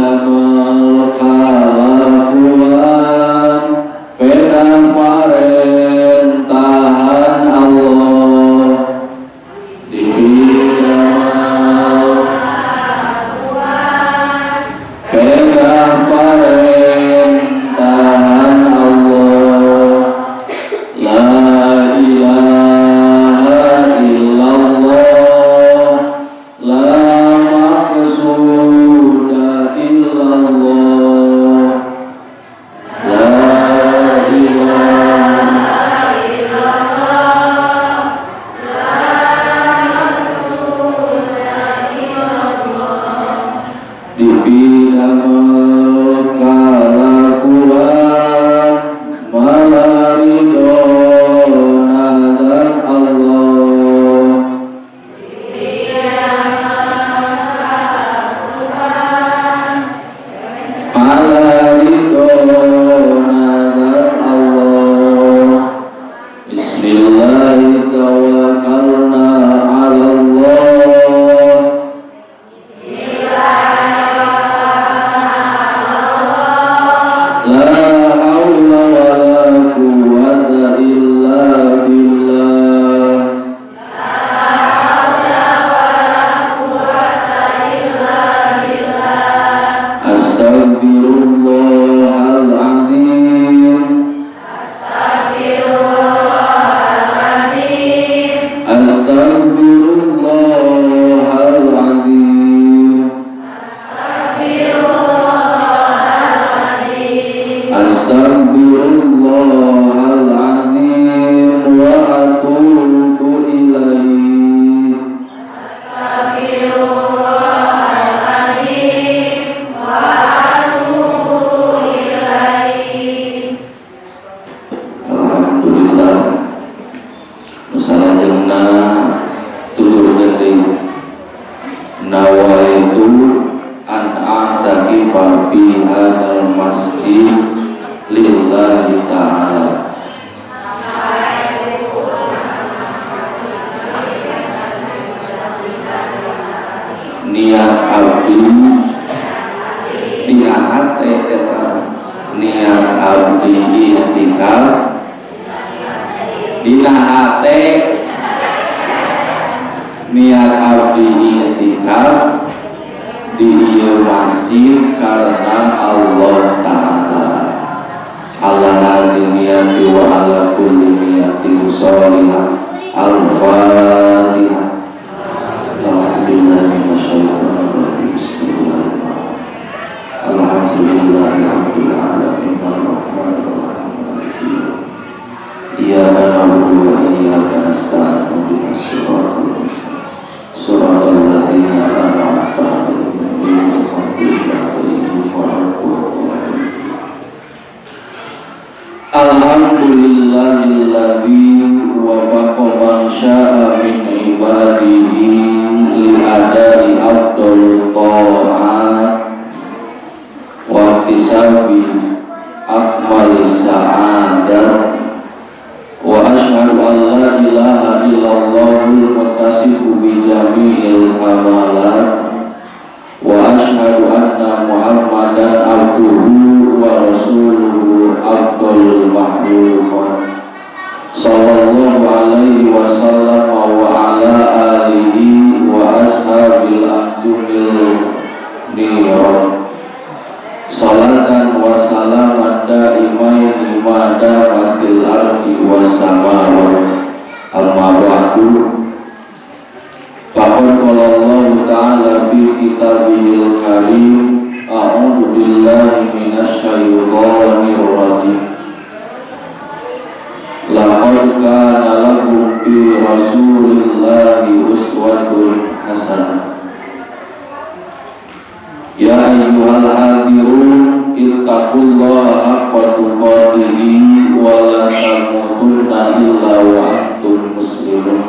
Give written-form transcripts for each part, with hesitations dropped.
damel kalakuan pedang pemerintahan Allah dipidamel pedang pemerintahan Allah la ilaha illallah la maqsuda illallah la ilaha illallah la maqsuda illallah dipidamel kalakuan malaridho nazar Allah malaridho nazar Allah bismillahi tawakkalna ala Allah la hawla wa la quwwata illa billah Astaghfirullahaladzim Astaghfirullahaladzim Astaghfirullahaladzim wa atubu ilaih Alhamdulillah masalahnya tutur gending nawaitu an a'takifa fi hadzal masjid lillahi ta'ala niat abdi niat hati niat abdi i'tikaf dina hate niat abdi i'tikaf di ieu masjid karena Allah Ta'ala ala hadhi niyati wa ala kulli niyatin sholihah al-fatihah alhamdulillah alhamdulillahirabbil alamin ar-rahmanir-rahim iyyaka na'budu wa iyyaka nasta'in ihdinas siratal ladzina an'amta 'alaihim ghairil maghdubi 'alaihim waladdallin alhamdulillahilladzi wafaqa man syaa min ibadihi li adai afdhalul ta'at wa tisabi akmalis sa'adat wa ashhadu an la ilaha illallahul muttasifu bi jami'il kamalat wa ashhadu anna muhammadan abduhu wa rasuluhu abdul mahluqat sallallahu alaihi wasallam wa ala alihi wa ashabil anjumil niran salatan wa salaman daimaini ma damatil ardi was samawati amma ba'du faqad qala Allah ta'ala fi kitabihil karim a'udzu billahi minasy syaithanir rajim laqad kana lakum fi rasulillahi uswatun hasanah ya ayyuhal hadirun ittaqullaha haqqa tuqatih wa la tamutunna illa wa antum muslimun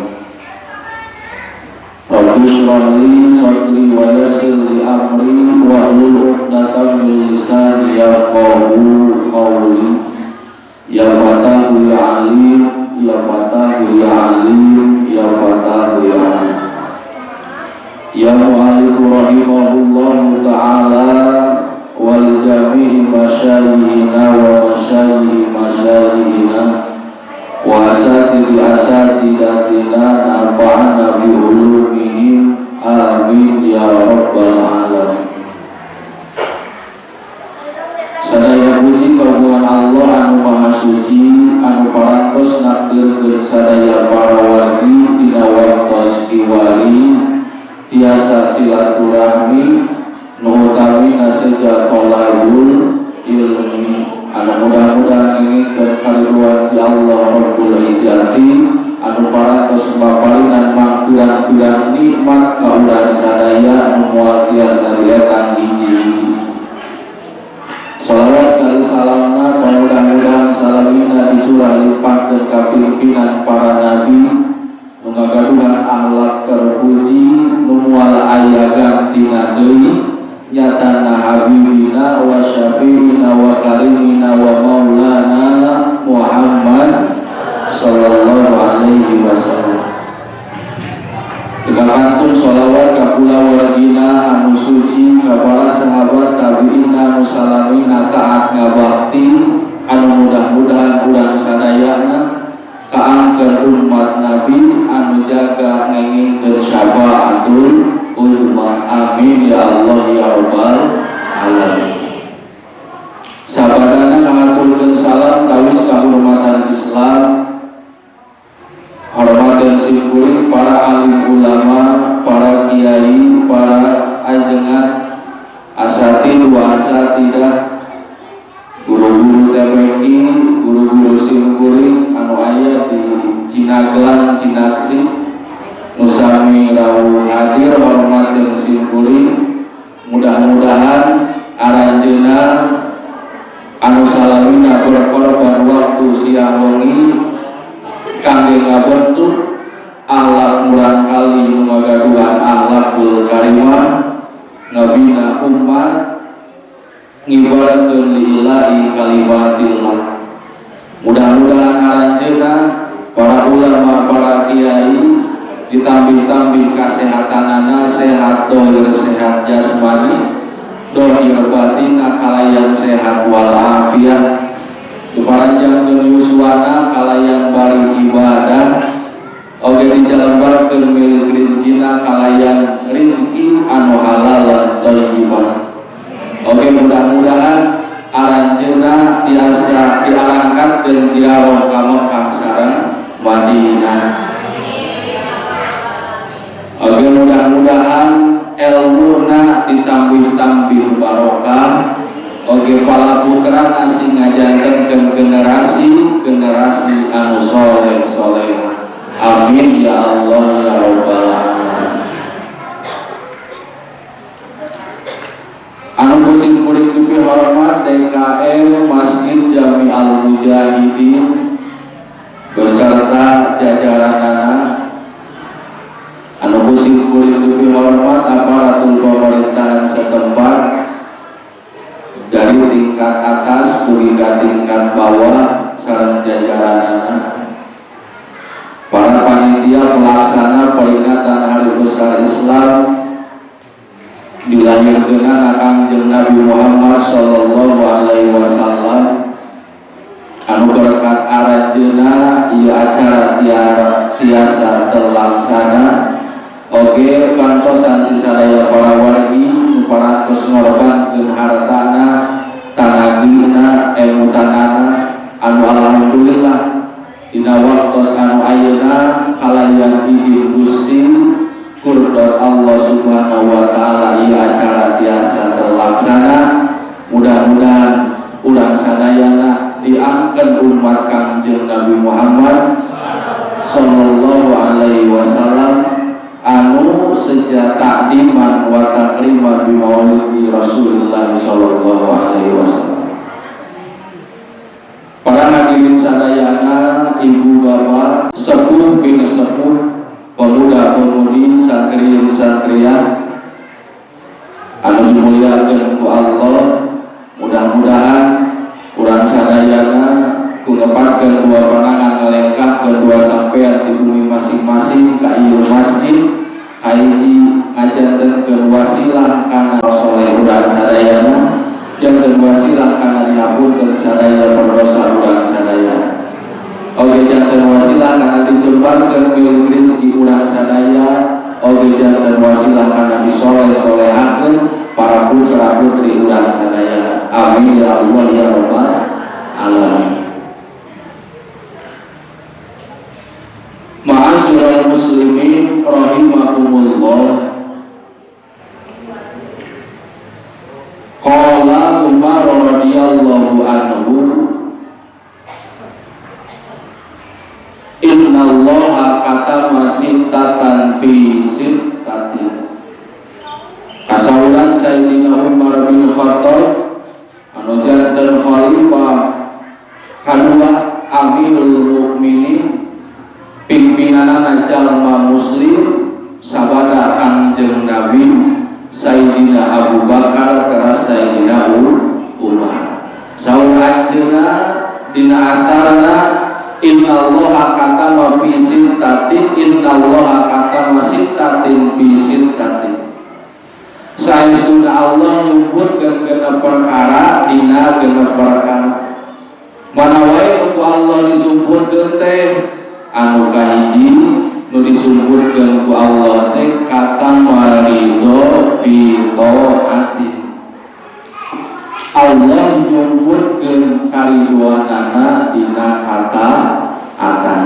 Rabbi shrah li sadri wa yassir li amri wa hlul 'uqdatam min lisani yafqahu qawli ya fatahu ya alim ya fatahu ya alim ya fatahu ya alim ya mu'allifu rahimahullahu ta'ala asatidatina nafa'ana bi ulumihim amin ya rabbal alamin. Sadaya puji kagungan Allah anu maha suci anu parantos nakdirkeun sadaya para wargi dina wartos kiwali tiasa silaturahmi nu utawi naseja tolabul ilmi anu mudah-mudahan ingin kariruan ti Allah Rabbul Izzati anu parantos maparinan mangpiran-piran nikmat kaulan sadaya anu moal tiasa dietang hiji. Salawat kali salamna mudah-mudahan salamina dicurah limpahkeun ka pimpinan para nabi nu ngagaduhan akhlak terpuji nu moal aya gantina deui nyatana habibina wa syafiina wa karimina wa maulana Muhammad sallallahu alaihi wasallam. Kekantun sholawat kapula wargina anu suci kapala sahabat tabi'in anu salamina taat ngabakti anu mudah-mudahan urang sadayana kaangkeun umat nabi anu jaga ngengingkeun syafaatul uzma amin ya Allah ya rabbal alamin. Sabadana ngaturkeun salam kawis kahormatan Islam, hormat dan simkuring para alim ulama, para kiai, para ajengan, asatid wa asatidah, guru-guru TPQ, guru-guru simkuring anu aya di Cinaglan, Cinaksi, nusami rawuh hadir hormat dan simkuring. Mudah-mudahan aranjeuna anu salamina berkorban waktu siang wengi kangge ngabentuk akhlak murah kali ngagaduhan akhlakul karimah ngabina umat ngibaratkeun lillahi kalimatillah. Mudah-mudahan aranjeuna para ulama, para kiai ditambih-tambih kasehatanana, sehat dohir, sehat jasmani, dohir batin, kalayan sehat walafiat, diparanjangkeun yuswana kalayan bari ibadah, oge dijalabarkeun milik rizkina kalayan rizki anu halal lan thayyibah. Oge mudah-mudahan aranjeuna tiasa diarangkeun ziarah ka Mekah sareng Madinah. Oge mudah-mudahan ilmuna ditambih-tambih barokah. Oge pala putra nasi ngajantenkeun generasi anu soleh solehah. Amin ya Allah ya rabbal alamin. Anu kuring kuring dupi hormat DKM Masjid Jami Al Mujahidin beserta jajaranana. Anu kuring kuring dupi hormat aparatur pemerintahan setempat dari tingkat atas hingga tingkat bawah sareng jajaranana, para panitia pelaksana peringatan Hari Besar Islam dilahirkeunna Kangjeng Nabi Muhammad sallallahu alaihi wasallam anu berkat aranjeuna ieu acara tiasa terlaksana. Oge pantosan ti sadaya para wargi nu parantos ngorbankeun hartana, tanagina, ilmu tanana anu alhamdulillah dina waktos anu ayeuna kalayan idin Gusti qudrat Allah Subhanahu wa taala ieu acara tiasa terlaksana. Mudah-mudahan urang sadayana diangkeun umat Kangjeng Nabi Muhammad sallallahu alaihi wasallam anu seja takdiman wa takriman bi maulidi Rasulullah sallallahu alaihi wasallam. Para hadirin sadayana, ibu bapak, sepuh bin sepuh, pemuda pemudi, santriyin santriah anu dimuliakeun ku Allah. Mudah-mudahan urang sadayana ku ngepatkeun dua panangan ngalengkah kedua sampean di bumi masing-masing ka ieu masjid hiji ngajantenkeun wasilah kana soleh urang sadayana janten wasilah kana dihapunkeun sadaya perdosa urang sadayana. oge janten wasilah kana dijembarkeun pieuh rezeki urang sadaya, oge janten wasilah kana disoleh-solehakeun para putra putri urang sadaya. Amin ya Allah ya rabbal alamin. Ma'asyiral muslimin rahimakumullah. Qala Umar radhiyallahu anhu, innallaha katama sittatan fi sittatin. Kasaulan Sayyidina Umar bin Khattab anu janten khalifah kadua Amirul Mukminin, pimpinanana jalma muslim sabada Kanjeng Nabi Sayyidina Abu Bakar teras Sayyidina Umar. Saur anjeunna dina asarna innallaha katama fi sittatin, innallaha katama sittatin fi sittatin. Saestuna Allah nyebutkeun genep perkara dina genep perkara. Mana wae ku Allah disebutkeun teh anu kahiji nu disebutkeun ku Allah teh katama ridho fi ta'ati. Allah nyebutkeun kariduanana dina kataatan.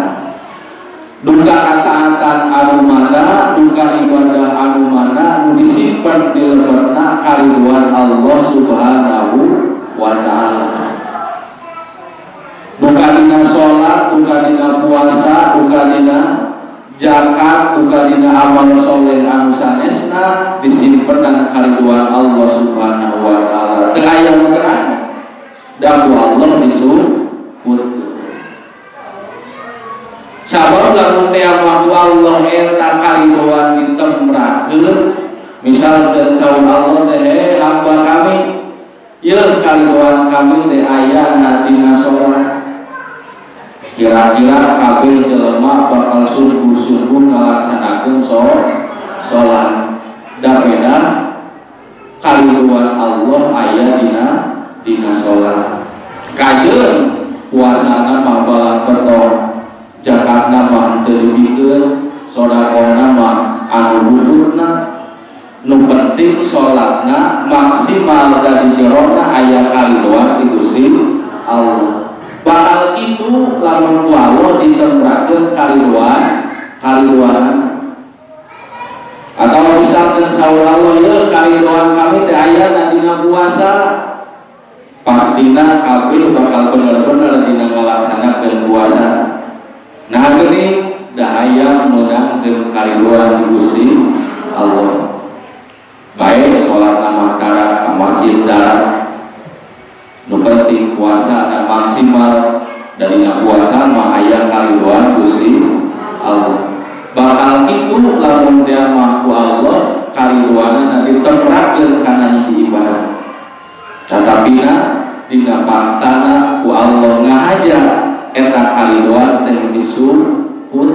Duka kataatan anu mana, duka ibadah anu mana nu disimpen di lembarna kariduan Allah Subhanahu wa ta'ala. Duka dina sholat, duka dina puasa, duka dina zakat, duka dina amal soleh anu sanesna disimpen dan kariduan Allah Subhanahu wa ta'ala. Teu aya nu berani da ku Allah disebut. Sabab lamun neamah Allah eta kariduan ditembrakeun, misal dan saur Allah teh hamba kami, ieu kariduan kami teh aya dina sholat. Kira-kira kabeh jelema bakal sungguh-sungguh ngalaksanakeun sholat. Da beda kariduan Allah aya dina sholat. Kajeun puasana mah balang beton, zakatna mah teu dibikeun, sedekahna mah anu bubutna. Nu penting sholatna maksimal dari jerona aya kariduan di Gusti Allah. Bakal itu lamun ku Allah ditembrakeun kariduan atau misalkan saur Allah ya kariduan kami teh aya dina puasa, pastina kabeh bakal bener-bener dina ngalaksanakeun puasa. Nah geuning dahaya meunangkeun kariduan di Gusti Allah. Baik salat nama tara ka masjid tara, nu penting puasa dan maksimal dari puasa mah aya kariduan Gusti Allah. Bakal itu lamun dia mah ku Allah kariduanna ditembrakeun kana hiji ibadah. Tatapina dina paktana ku Allah ngahajar eta kariduan teh disebut.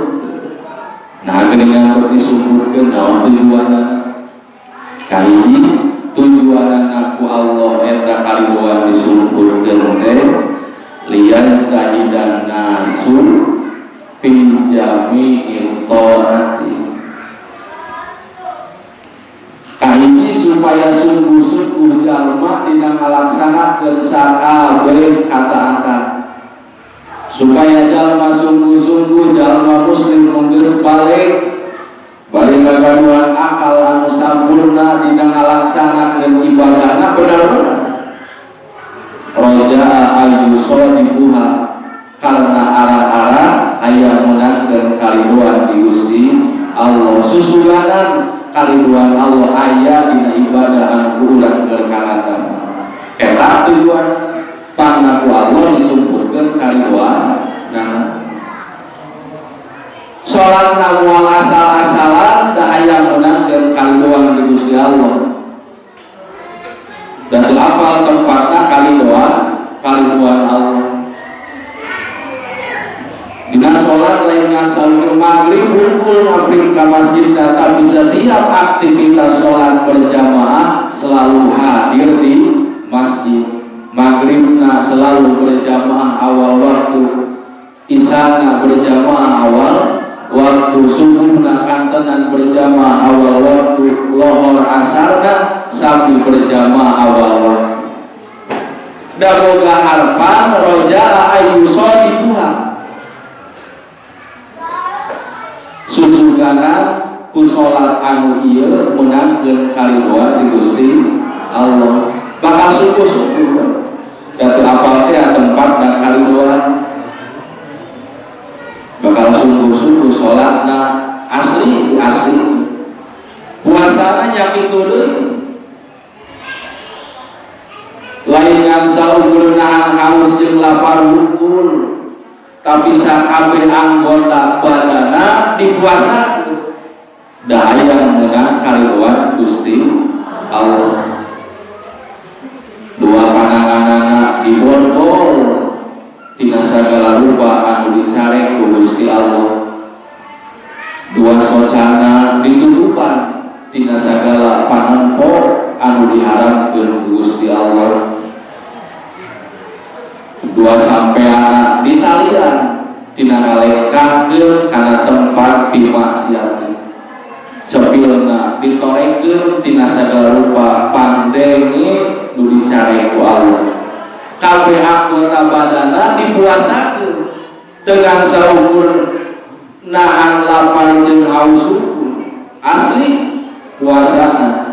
Nah geuningan disebutkeun naon tujuanna? Kahiji tujuanna ku Allah eta kariduan disebutkeun teh liyan tahidan nasu pinjami taati. Kahiji supaya sungguh-sungguh jalma dina ngalaksanakeun sakabeh kataatan. Supaya jalma sungguh-sungguh jalma muslim geus balik ngagaduhan akal anu sampurna dina ngalaksanakeun ibadahna bener-bener. Roja ayyusadiquha karena arah-arah aya menangkeun kariduan di Gusti Allah. Susuganan kariduan Allah aya dina ibadah anu urang gerkanatan. Eta tujuan pangna ku Allah disebutkeun kariduan. Nah, salat moal asal-asalan da aya menangkeun kariduan di Gusti Allah. Dan apal tempatna kariduan Allah. Dina sholat lain yang saur maghrib hungkul ngabring ka masjid, tapi setiap aktivitas sholat berjamaah selalu hadir di masjid. Maghribna selalu berjamaah awal waktu, isana berjamaah awal waktu subuhna kantenan berjamaah awal waktu lohor asarna sami berjamaah awal waktu daboga harpan roja ayu sodibuha susugana ku sholat anu ieu menangkeun karidoan di Gusti Allah bakal suku-suku datu apal teh tempat dan karidoan bakal suku-suku sholatna asli puasana nyakitu deui lain ngamsa ukur nahan haus jeung lapar wungkul tapi sakabeh anggota badana dipuasa dahayang menang karidoan Gusti Allah dua pananganana dibondol tina sagala rupa anu dicarek ku Gusti Allah dua socana ditutupan tina sagala panempo anu diharapkeun ku Gusti Allah dua sampean ditalian tina ngalengkahkeun kana tempat dimaksiatan cepilna ditorekeun tina sagala rupa pandenge nu dicari ku Allah kabeh anggota badana dipuasakeun dengan saukur nahan lapar jeung haus asli puasana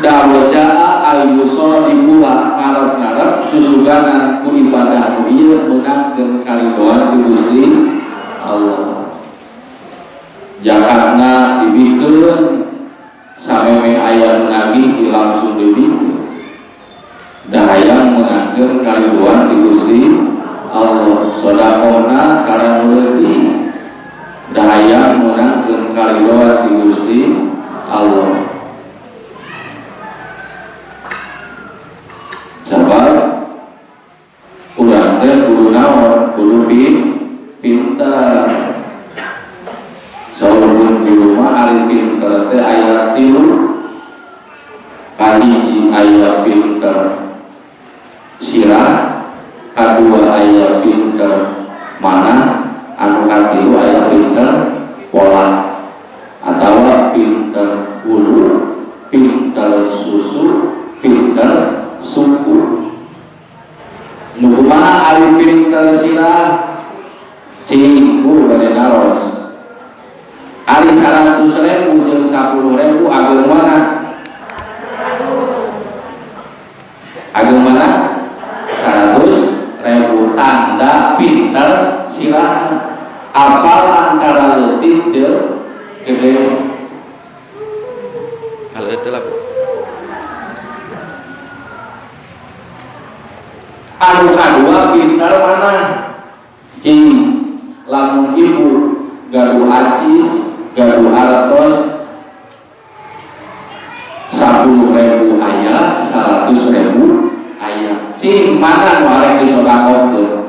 dawajaa ayuso dibuha ngarep-ngarep susugana ku ibadah ku ieu menangkeun karidoan ku Gusti Allah jakatna dibikeun sameme aya Nabi langsung dibikeun dahayang menangkeun karidoan di Gusti Allah sedekahna karang leutik dahayang menangkeun karidoan di Gusti Allah sabar urang teh kudu naon kudu pintar saurun di rumah ari pintar teh aya 3 kahiji aya pintar sirah kadua aya pintar mana anu katilu aya pintar pola atawa pintar hulu pintar susu pintar suku nu kumaha ari pintar sirah cingku bade naros ari 100.000 jeung 10.000 ageng mana ageng mana 100.000 tanda pintar sirah apal antara leutik jeung gede hal itu lah anu kadua pintar mana cing lamun ibu gaduh acis gaduh hartos 10.000 aya 100.000 aya cing mana nu arek disodakokeun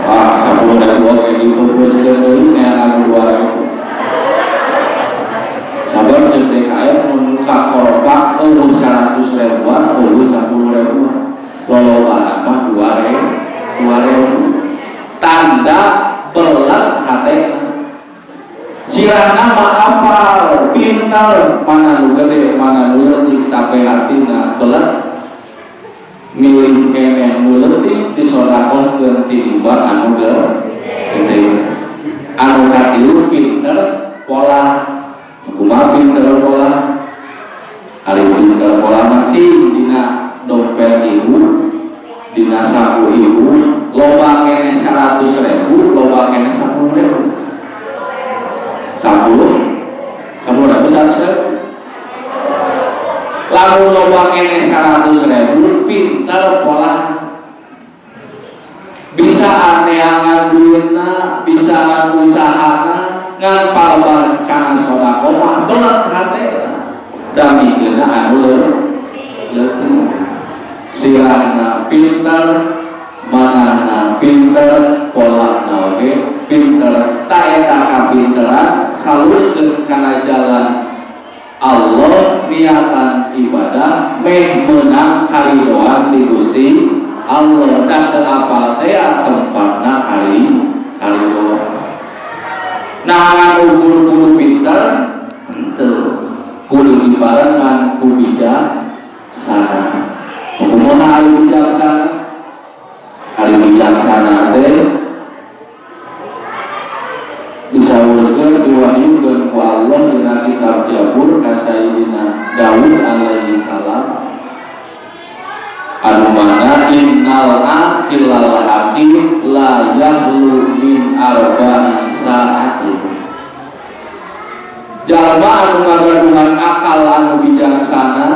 wah 10.000 oke dipupuskeun deui neangan 2.000 sabar jeung DKM mun kakoropak eueuh 100.000-an eueuh 10.000-an lolobana mah 2.000 tanda belat hatena sirahna mah apal pintar mana nu gede mana nu leutik tapi hatina belat milih keneh nu leutik disodakohkeun timbang anu gede anu katilu pintar pola kumaha pintar pola ari pintar pola macing dina dompet ibu dina saku ibu loba keneh 100.000 loba keneh 10.000 lalu loba keneh 100.000 pintar pola bisa aneangan duitna bisa usahana ngan palban kana sodakoh belat hate damikeunna anu leutik sirahna pintar manahna pintar polana oge pintar ta eta kapinteran salurkeun kana jalan Allah niatan ibadah meh menang karidoan di Gusti Allah dan apa teh tempatna hari doa. Nah ukur pintar henteu kudu dibarengan ku bijaksana. Kumaha ari bijaksana? Ari bijaksana teh disawurkeun diwahyukeun ku Allah dina kitab Jabur ka Sayyidina Daud alaihi salam anu mana innal aqilal hakim la yahlu min arba'i sa'atin. Jalma anu ngagaduhan akal anu bijaksana,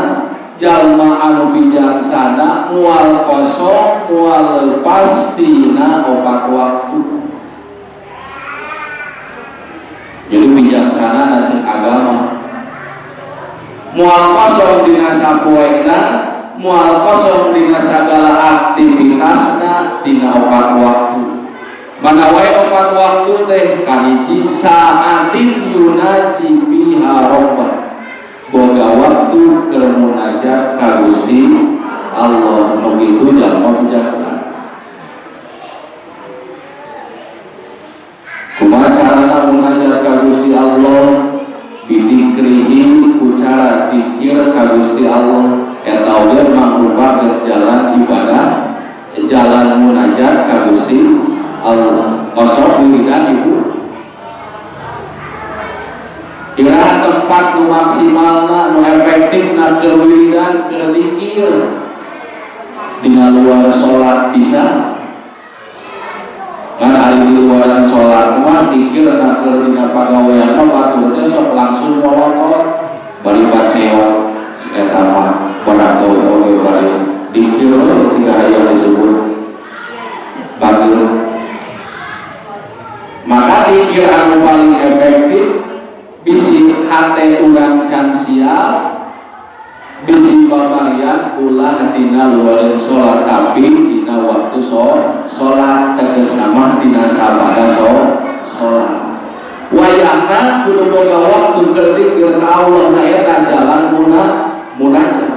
jalma anu bijaksana mual kosong mual lepas tina 4 waktu. Jadi bijaksana dan agama mual kosong dina sapoena, mual kosong dina segala aktivitasna dina 4 waktu. Mana wae 4 waktu teh kahiji saatin yunaji biha rabbah, boga waktu keur munajat ka Gusti Allah. Nu kitu jalma bijaksana. Kumaha carana munajat ka Gusti Allah? Bidikrihi ku cara dikir ka Gusti Allah. Eta oge mangrupa jalan ibadah, jalan munajat ka Gusti Allah. Kosok wiridan ibu. Iraha tempat nu maksimalna, nu efektifna keur wiridan, keur dikir. Dina luar salat bisa. Kan hari di luar sholat mah dikir nak dina pagawean mah batur teh sok langsung molot bari kaceo eta mah pada gawe bari dikir tiga hayang disebut batur. Maka dikir anu paling efektif bisi hate urang can sial, bisi babarian ulah dina luarin sholat tapi dina waktu sholat tegas nama dina sabada sholat. Wayahna kudu boga waktu keur Allah na eta jalan munajat.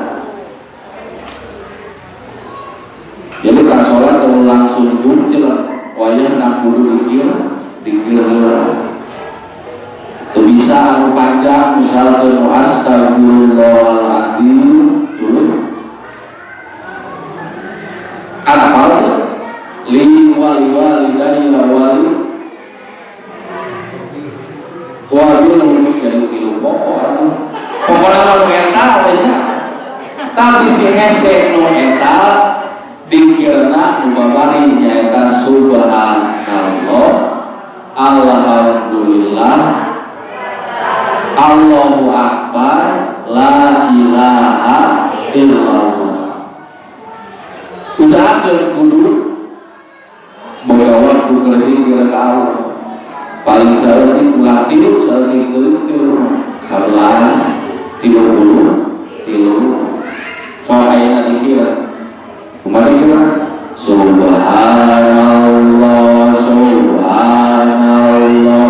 Jadi ka sholat teu langsung jujur, wayahna kudu dikir heula. Teu bisa anu panjang misalkeun astagfirullahaladzim apa li wali walidayya wali wabil untuk jadi ilu pokoknya kalau eta wanya tapi si hese nu eta dikirna nu babari nyaeta subhanallah alhamdulillah Allahu Akbar la ilaha illallah. Usahakeun kudu boga waktu keur dikir ka Allah. Paling saeutik ulah tilu saeutik tilu 11 30 so ayeuna dikir kumaha dikir subhanallah subhanallah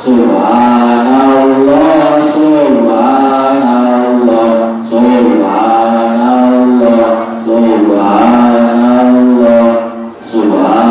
subhanallah subhanallah subhanallah subhanallah subhanallah subhanallah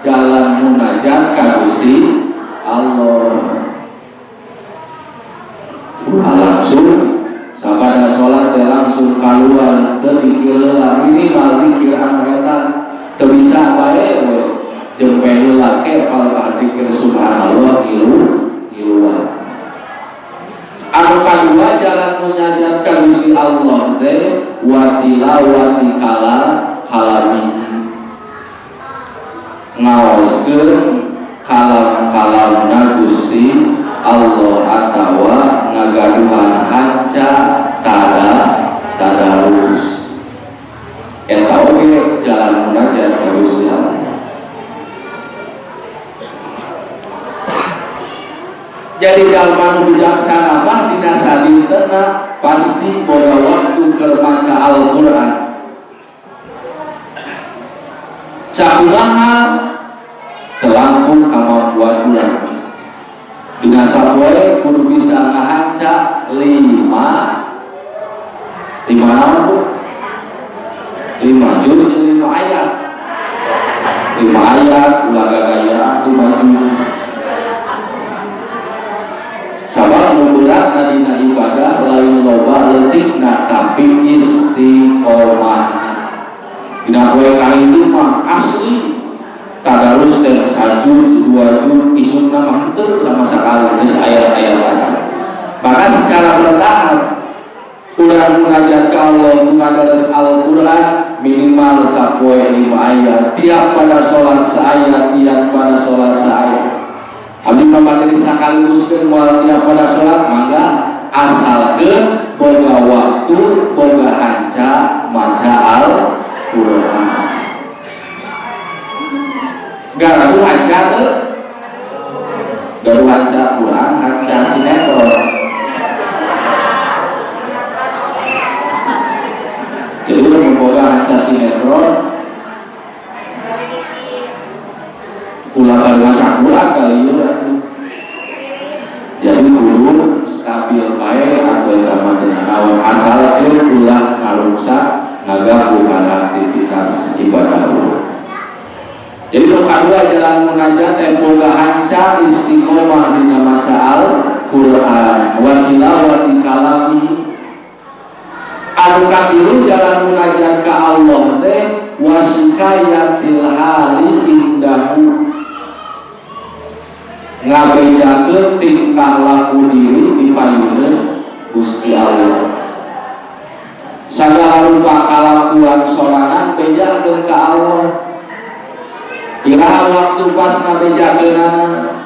jalan munajat munajat ka Gusti Allah. Langsung sabada sholat dia langsung keluar ke dikir minimal dikir anetan teu bisa bae we jeung heula ke pal dikir subhanallah iluan. Anu kadua jalan munajat ka Gusti Allah teh wa tilawati kalami ngaoskeun kalam-kalamna Gusti Allah atawa ngagaduhan hanca tadarus. Eta oge jalan munajat ka Gusti Allah. Jadi jalma nu bijaksana mah dina sadintena pasti boga waktu keur maca Al-Qur'an. Sakumaha telangkung kemampuan urang. Dina sapoe kudu bisa ngahanca 5 juz 5 ayat. 5 ayat ulah gagaya 5 juz. Sabab mudah dina ibadah lain loba leutikna tapi istiqomah. Dina poe kali itu mah asli tadarus teh 1 juz 2 juz isuna mah teu sama sakali geus ayat-ayat aja. Maka secara bertahap urang munajat ka Allah mengadaras Al-Qur'an minimal sapoe 5 ayat tiap pada sholat saayat tiap pada sholat saayat. Abdi pamateri sakaliguskeun moal tiap pada sholat mangga asalkeun boga waktu boga hanca maca Al-Qur'an. Garuh hanca teu? Garuh hanca Quran, hanca sinetron. Jadi memboga hanca sinetron ulah baca Quran kali ya. Jadi kudu stabil bae atau tambah dengan awal asal itu ulah ngarusak ngaganggu kana aktivitas ibadah Allah. Jadi kedua jalan munajat boga hanca istiqomah dina maca Al-Qur'an wa tilawati kalami. Anu katilu jalan munajat ka Allah teh wasikayatil hali indahu. Ngabejakeun tingkah laku diri di payuneun Gusti Allah. Sagala rupa kalakuan sorangan bejakeun ka Allah. Iraha waktu pas ngabejakeunana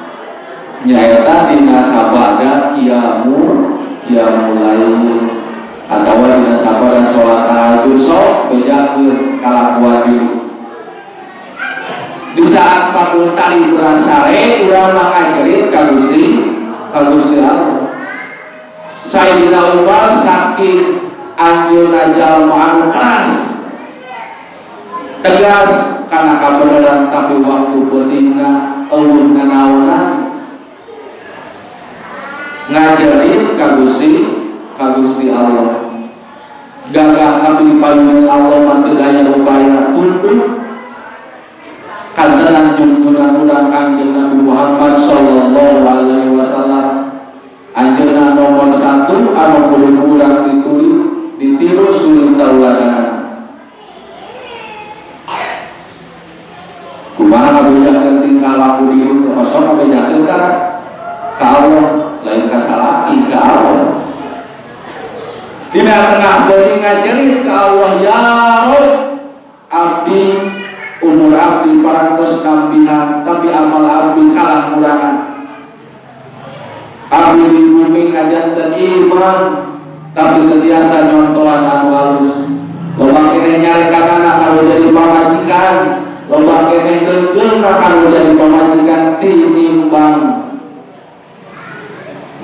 nyaeta dina sabada qiyamul lail atawa dina sabada salat tahajud sok bejakeun kalakuan diri. Di saat pakul tali berasare urang ngajarin ka Gusti Allah. Sayyidina Umar saking anjeunna jalma anu keras tegas kana kabenaran tapi waktu pentingna eueunna naonan ngajarin ka Gusti Allah. Gagah kami payun Allah mah teu daya upaya tunduk kantenan juntunan urang Kangjeng Nabi Muhammad sallallahu alaihi wasallam. Anjeunna nomor 1 anu kudu urang ditiru suri tauladanan. Kumaha ngabejakeun tingkah laku diri teh hoson ngabejakeun ka Allah lain ka salaki ka Allah. Dina tengah deui ngajerit ka Allah, ya Rabb, abdi umur abdi parantos kambihan tapi amal abdi kalah kurangan. Abdi di bumi ngajanten iman tapi terbiasa nyontohan anu halus. Loba kene nyarekanana karo jadi pamajikan, loba kene deungna karo jadi pamajikan tinimbang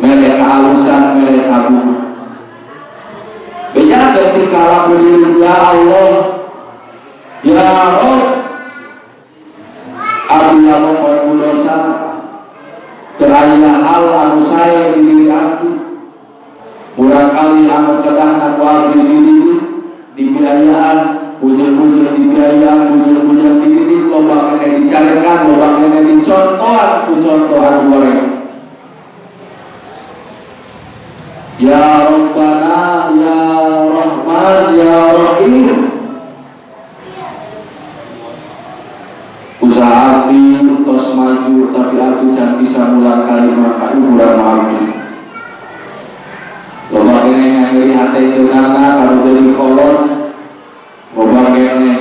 melek halusan melek kabur. Beja ketika laku diri ya Allah, ya Rabb, abdi mohon dosa teraya hal anu sae di diri abdi. Murang kali anu kedahna ku abdi diri dibiayaan, bujur-bujur dibiayaan, bujur-bujur diri loba kene dicarekan, loba kene dicon contohan goreng. Ya Rabbana, Ya Rahman, Ya Rahim. Usaha api tos maju tapi api jangan bisa mulang kalimat kali kurang api. Loba kene ngangiri hati kenana kalau jadi kolon. Loba kene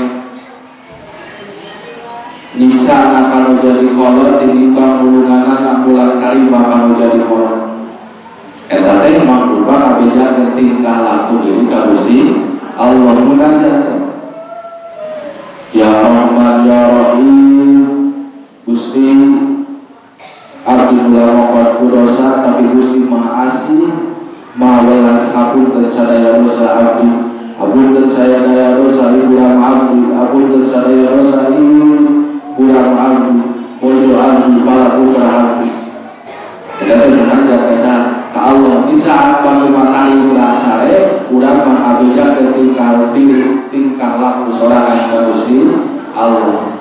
nyiksa na kalau jadi kolon tinimbang ulungan nak mulang kalimat kalau jadi kolon. Eta teh mangrupa kabeh tingkah laku diri ka Gusti Allah munajat. Ya Rahman Ya Rahim, Gusti abdi kula mongkon dosa tapi Gusti Maha Asih Maha Welas hapunten sadaya dosa abdi, hapunten saya daya dosa iburam abdi, hapunten sadaya dosa iburam abdi, bojo abdi, para putra abdi. Kita munajat ka Allah di saat bagaimana kali ulah sare udah mengabdikan tingkah laku seorang yang Gusti Allah.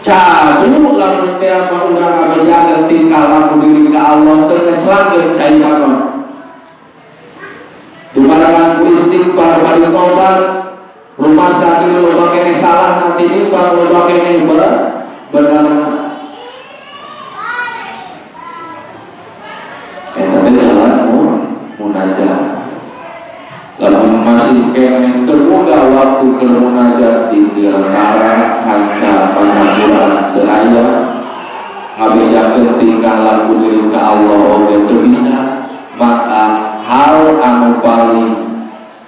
Cadu lamun teh apa udah ngabdikan tingkah laku diri ka Allah teu ngecelakeun cai manon. Dumarangan istighfar bari tobat rumah sakit loba kene salah nanti nimbang loba kene benar. Eta jalan munajat. Lalu masih kene terbuka waktu ke munajat di antara hanca pasamuran teu aya ngabejakeun tingkah laku diri ka Allah oge teu bisa, maka hal anu paling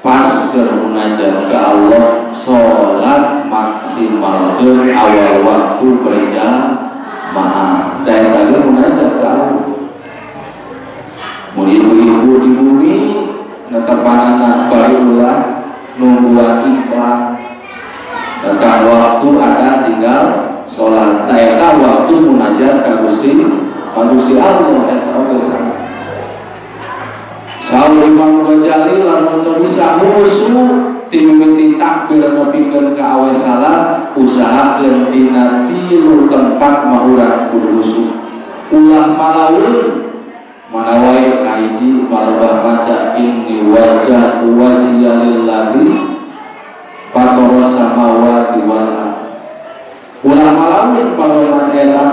pas ke munajat ka Allah salat maksimalkeun awal waktu berjamaah. Da eta ge munajat ka Allah. Mun ibu-ibu di bumi netepanana bari ulah nungguan ikhlas. Datang waktu ada tinggal sholat. Eta waktu munajat ka Gusti Allah eta oge sana. Saur Imam Ghazali lamun teu bisa husu timimiti takbir nepikeun ka awe salat usahakeun dina 3 tempat mah urang kudu husu. Ulah malaweun manawai kaiji balbah maca inni wajhatu wajhiya lillazi fatoros samawati wal ardh. Ulah malamun balbah maca eta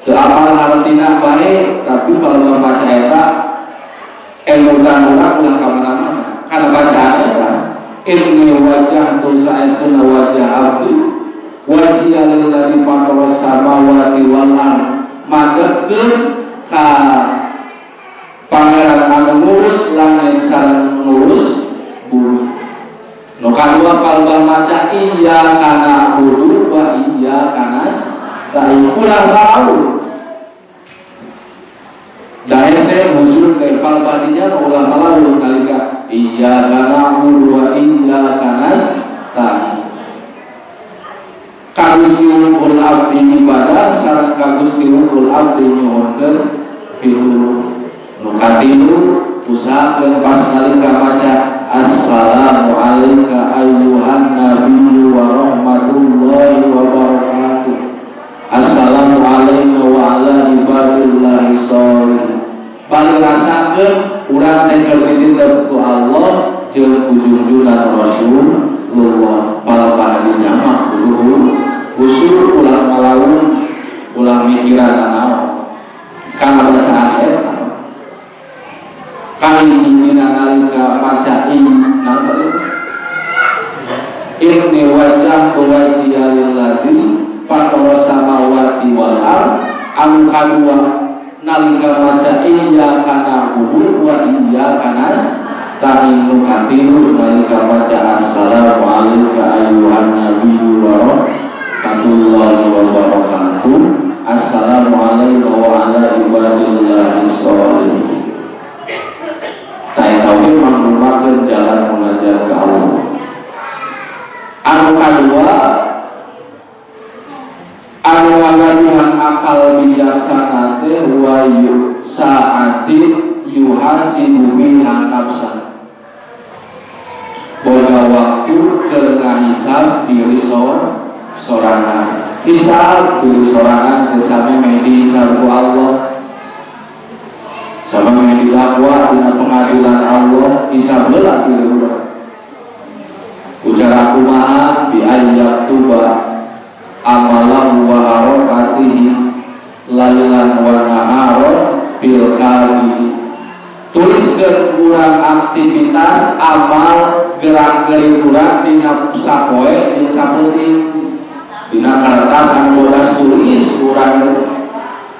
teu apal artina bae tapi balbah maca eta elukan urang ulah ka mana-mana kana bacaan eta inni wajhatu sa'asuna wajh abdi wajhiya lillazi fatoros samawati wal ardh madegkeun ka Pangeran anu ngurus langit sareng ngurus bumi. Nu kadua kalbah maca iya kana budu wa iya kanas kai ulah tahu. Da ese huzur ke kalbah dinya ulah malalu nalika iya kana budu wa iya kanas kai. Kagusti ulul abdi ibadah sareng kagusti ulul abdi nyuhunkeun pilu. Nukatilu usahakeun pas nalika maca assalamu alayka ayyuhan nabiyyu wa rahmatullahi wa barakatuh. Assalamu alayna wa ala ibadillahi sholihin. Balik rasakeun urang teh keur ku Allah jeung ku junjungan Rasulullah. Palebah dinya mah kudu usul ulah malaun ulah mikiran naon. Kana bacaan eta kali ini nalika maca inni wajah wajhiya lillazi fatoros samawati wal ardh. Anu kadua nalika maca iyyaka na'budu wa iyyaka nasta'in. Nu katilu nalika maca assalamu alayka ayyuhan nabiyyu wa rahmatullahi wa barakatuh. Assalamu alayka wa ala ibadillahi sholihin. Saya tahu menggunakan jalan mengajar ke Allah. Anu kedua, anu ngagaduhan akal bijaksana teh wa saati yuhasibu biha nafsan. Boga waktu keur ngahisab diri sorangan. hisab diri sorangan kesana medi hisab ku Allah sama medi dakwa dina pengadilan Allah hisab heula diri urang ujar kumaha bi ayyab tuba amalahu wa harakatihi lailan wa nahara bil qalbi tuliskeun urang aktivitas amal gerak-gerik urang dina sapoe jeung sapeuting dina kertas anu bodas tulis urang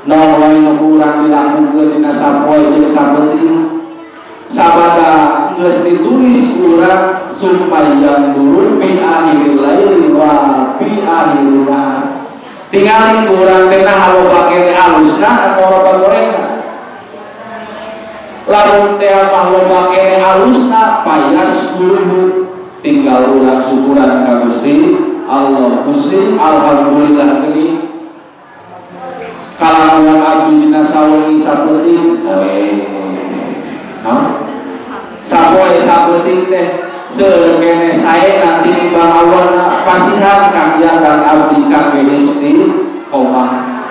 naon wae nu urang dilakukeun dina sapoe jeung sapeuting sabada geus ditulis urang supaya turun fi akhiril lail wa fi akhiril nahar tinggal urang teh haloba kene alusna atau loba gorengna lamun teh haloba kene alusna payas kuluhu tinggal urang syukuran ka Gusti Allah Gusti alhamdulillah geuning kalawan abdi dina sawengi sapeuting sapoe sapeuting teh seueur kene sae nanti timbang awana pasihan kang jangan abdi kangge istri qomah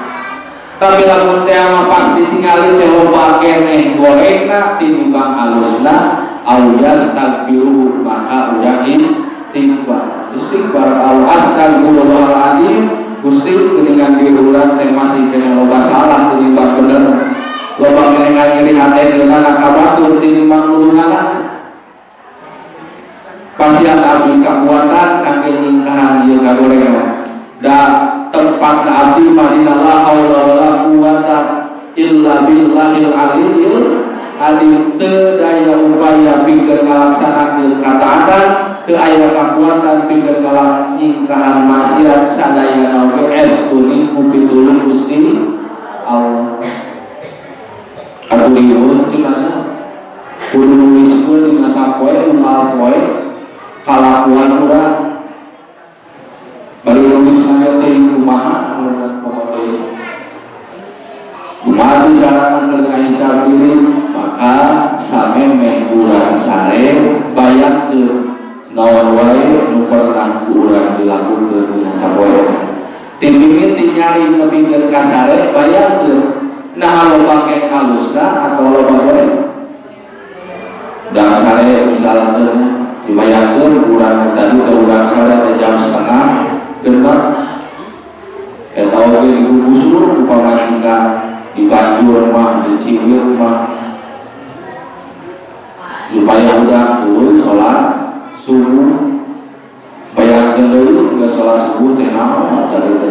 tapi lamun teh mah pas ditinggali teh loba kene gorengna tinimbang alusna awyas takbiru maka udah istighfar au astagfirullahaladzim Gusti geuningan diri urang teh masih kena loba salah tinimbang bener loba kene ngiri hate deuna kabatur tinimbang nulungan pasian abdi kakuatan kangge nyingkahan ieu kagorengan da tempatna abdi madina la haula wala quwata illa billahil aliyyil azim teu daya upaya pikeun ngalaksanakeun kataatan teu aya kakuatan pikeun nyingkahan maksiat sadayana oge estuni ku pitulung Gusti Allah atuh ieu cenah kudu nuliskeun dina sapoe unggal poe kalakuan urang bari nulis nanya teh kumaha urang pamadeui kumaha cara ngeunah hisab diri maka samemeh urang sare bayangkeun naon wae nu pernah urang dilakukeun dina sapoe timingin tinyari ngepikeun ka sare bayangkeun nah loba kene alusna atau loba goreng da sare misalnya dibayangkeun urang tadi ke urang sare jam setengah genep eta oge digusur upama jika di Banjur mah di Ciwir mah supaya urang turun salat subuh bayangkeun deui geus salat subuh teh naon tadi teh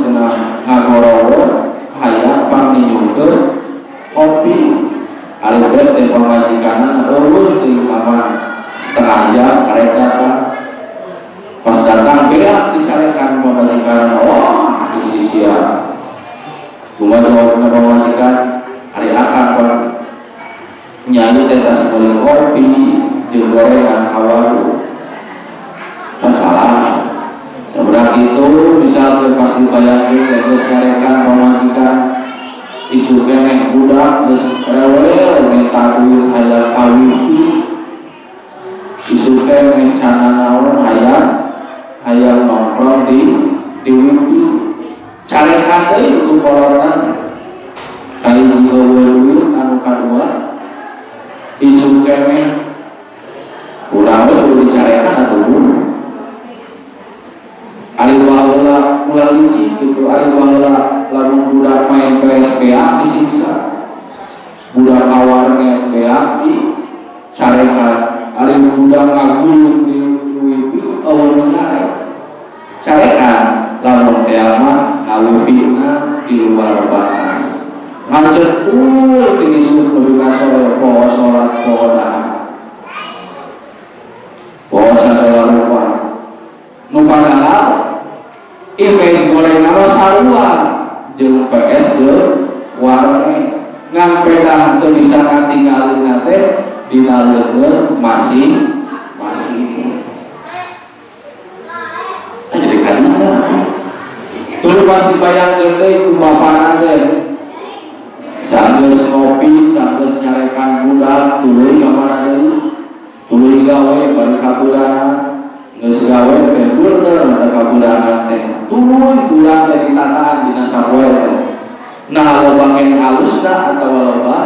cenah ngagorowo hayang pangninyungkeun kopi ari bae teh pamajikanna urus teuing paman setengah jam kareta kan pas datang beak dicarekan pamajikan di sisia kumaha pamajikan ari akan pun nyanyi teh tas beli kopi jeung gorengan hawaru masalah seberang itu misalnya pas dibayangkeun geus nyarekan pamajikan isu keneh budak geus rewel minta duit hayang kawin isu keneh cana naon hayang nongkrong di wifi carekan deui untuk porotan kali jika duit anu kadua isu keneh urang kudu dicarekan atuh ari waheula ulah licik gitu ari waheula lamun budak main PSPA disiksa budak kawarnya PA di carekan ari budak ngagulung di wifi awalnya carekan lamun teh mah ngawifina di luar batas ngacetul tinisuk kudu ka sore poho salat poho dahar poho sadaya rupa nu padahal image goreng nama sarua jeung PS jeung warne ngan pedah teu bisa katinggalin teh dina leungeun masing jadi kadina tuluy pas dibayangkeun deui ku bapana teh sanggeus ngopi sanggeus nyarekan budak tuluy ka mana deui tuluy gawe bari ka budak geus gawe teh bener ada ka budak kurangan teh turun kurang dari tataan dina sapoe teh. Nah loba kene halusna atau loba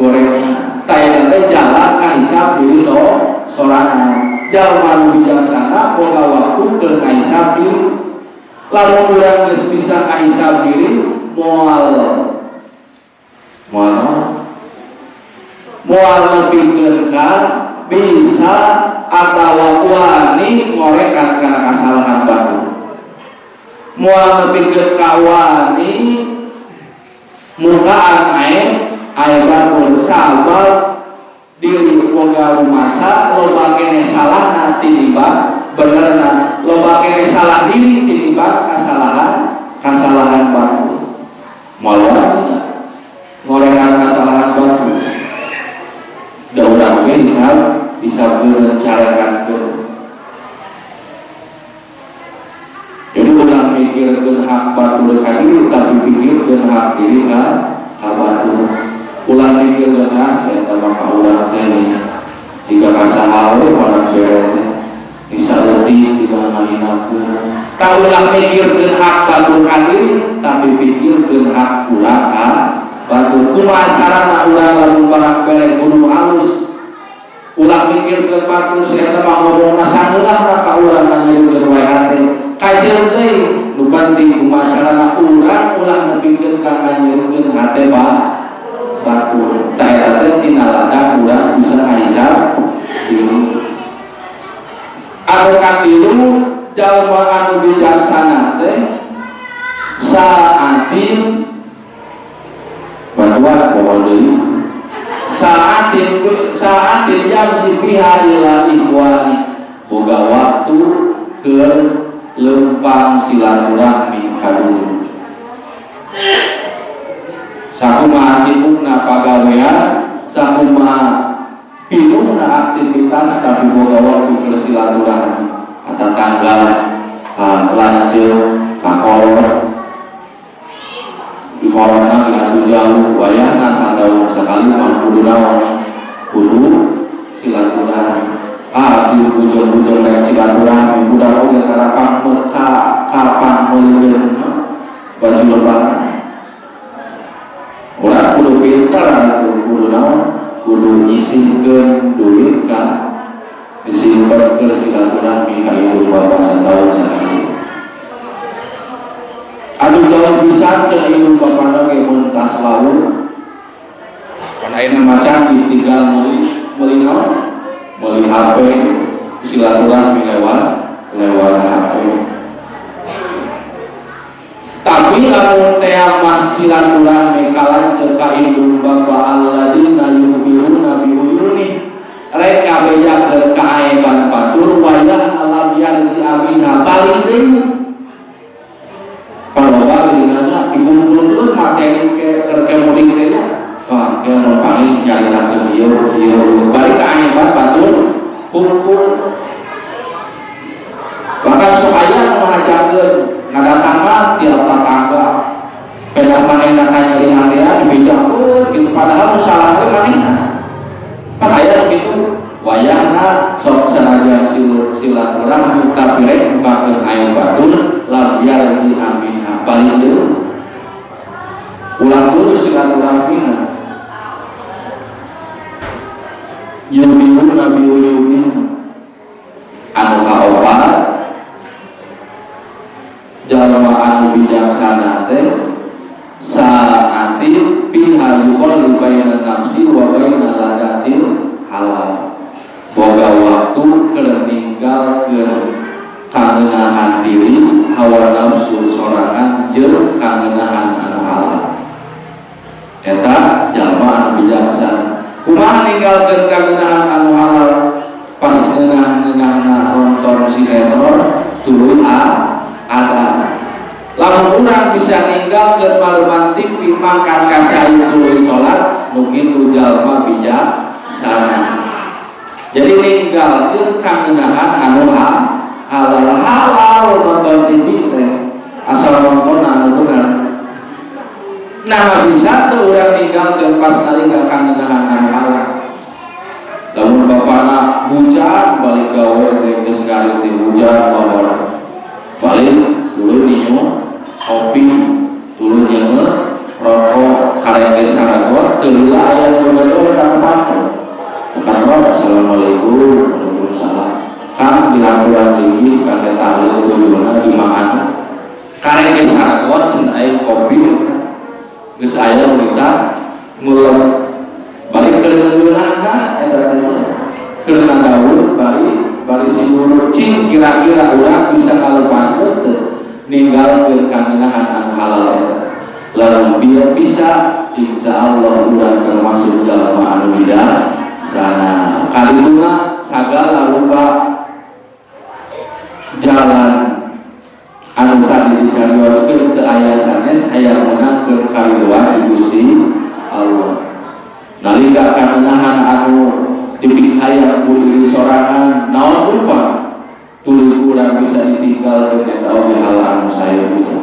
gorengna. Tayana teh jalan ka hisab diri sorangan. Jalma nu bijaksana boga waktu keur kahisab diri. Lamun urang geus bisa kahisab diri moal lebihkeun ka bisa atawa wani ngorekan kana kasalahan baru. Moal lebihkeun ka wani mukaan aib batur sabab diri boga rumasa loba kene salahna tinimbang benerna, loba kene salah diri tinimbang kasalahan batur. Moal ngorekan kasalahan batur. Da urang ge bisa merencanakan ke. Jadi udah mikirkan hak batur kadiri tapi pikirkan hak diri ka batur. Ulah mikirkan saya tambah ka urang teh jika kasahawe pada beres bisa letih jika ngahinakeun. Ka ulah mikirkan hak batur kadiri tapi pikirkan hak urang ka batur. Kumaha carana urang lamun barang beres kudu halus. Ulah mikir ke batur saya mah ngomongna saneulahna ka urang nanyeukeun wae hate. Kajeun deui nu penting kumaha carana urang ulah nepikeun ka nanyeukeun hate batur. Da eta teh tina ladang urang bisa kahisab diri. Anu katilu jalma anu bijaksana teh saatin bahwa pohon deui saatin jam sipiha ila ikhwani boga waktu ke lempang silaturahmi kadulu sakumaha sibukna pagawean sakumaha pinuhna aktivitas tapi boga waktu ke silaturahmi kata tangga ka lanceuk ka kolor di corona atuh jauh wayahna satahun sekali mah kudu naon kudu silaturahmi. Di bujur-bujur rek silaturahmi budak oge karakang kapan meuleun baju lebaran. Urang kudu pinter atuh kudu naon kudu nyisihkeun duit ka disimpen ke silaturahmi ka ibu bapak satahun sekali. Aduh jauh bisa cek ilmu bapana ke mentas laut kan aina macan ditinggal meuli HP silaturahmi lewat HP. Tapi lamun teh mah silaturahmi kalanceuk ka ilmu bapa alladzina yu'minuna bi uyuni rek kabejakeun kaaiban batur wayah alam yarji aminha balik deui. Kalau balik dengan dikumpulkan materi ke mudik teh wah dia mau paling nyaritakeun ieu balik ka ayeuna batur kumpul bahkan supaya mengajarkeun ngadatangna tiap tetangga pedah manehna ka nyari harian dibejakeun gitu padahal salah teh manehna kan aya kitu wayahna sok sanajan silaturahmi tapi rek bukakeun ayeuna batur lam yarji amin paling dulu ulang dulu silaturahmina yubiun nabi uyubin anu kaopat jalma anu bijaksana teh saati pihal yuqal baina nafsi wa baina ladatil halal boga waktu keur ninggalkeun kangenahan diri hawa nafsu sorangan jeung kangenahan anu halal eta jalma anu bijaksana. Kumaha ninggalkeun kangenahan anu halal pas ngeunah-ngeunahna nonton sinetron tuluy ada lamun urang bisa ninggalkeun maluman TV mangkat kaca tuluy salat mungkin tu jalma bijaksana. Jadi ninggalkeun kangenahan anu halal nonton TV teh asal nonton anu bener. Nah bisa tuh urang ninggalkeun pas nalika kangenahan anu halal. Lamun bapana hujan balik gawe geus ngari teh hujan lohor. Balik Ari geus saragot cenah aya kopi geus aya wanita mulai balik ke ngeunahna eta teh keur ngadaul bari singguru cing kira-kira urang bisa ngalepaskeun teu ninggalkeun kangenahan anu halal eta. Lalu biar bisa insyaallah urang termasuk jalma anu bijaksana. Kaliduna sagala rupa jalan anu tadi dicarioskeun teu aya sanes aya menangkeun kariduan Gusti Allah. Nalika kangenahan anu dipihayang ku diri sorangan naon rupa tuluy urang bisa ditinggalkeun eta oge hal anu saya bisa.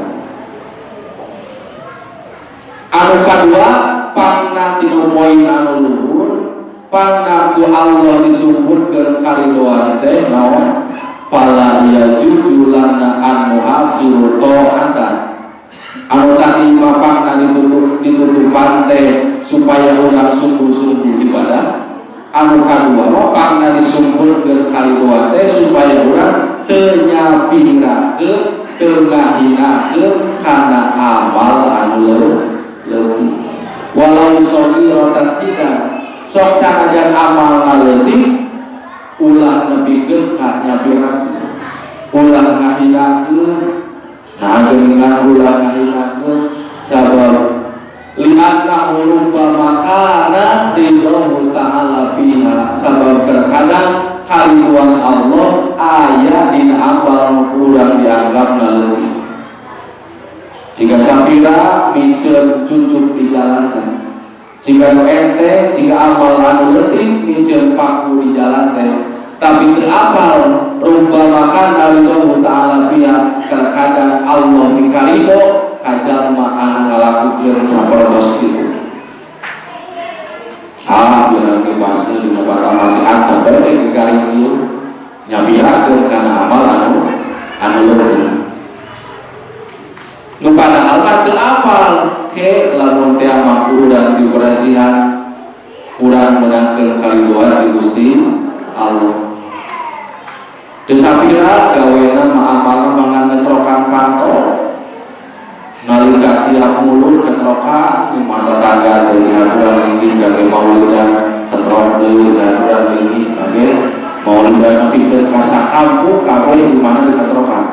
Anu kadua pangna tinu poin anu luhur pangna ku Allah disumputkeun karidoan teh naon pala ya jujulana anu hafiru ta'atan anu tadi mapangna ditutupan teh supaya urang sungguh-sungguh ibadah. Anu kadua mapangna disumputkeun karidoan teh supaya urang teu nyapirakeun teu ngahinakeun kana amal anu leutik walau shogiratan tidak sok sanajan amal leutik ulah nepikeun ka nyapirakeun ulah ngahinakeun nah dengan ulah ngahinakeun sabab lihatna rupa makana ridho ta'ala fiha sabab terkadang kariduan Allah aya dina amal urang dianggap leutik. Jika sapira miceun cucuk dijalankan, jika ente jika amal anu leutik miceun paku di jalan teh, tapi teu apal rupa makana ridho ta'ala fiha terkadang Allah mikarido kajalma anu ngalakukeun sapertos kitu. Bila dibahas dina bakal atau bade dikari ieu nyabirakeun kana amal anu leutik. Nu padahal mah teu apal ke lamun teh mah urang diberasihan urang menangkeun kariduan di Gusti Allah. Teu sapira gawena mah amalna mangan ngetrokan pantol. Nalika tiap mulur ketrokan di mata tangga dari haturan ini kage maulidan ketrok deui haturan ini kage maulidan nepi ke kasak kampung kabeh di mana diketrokan.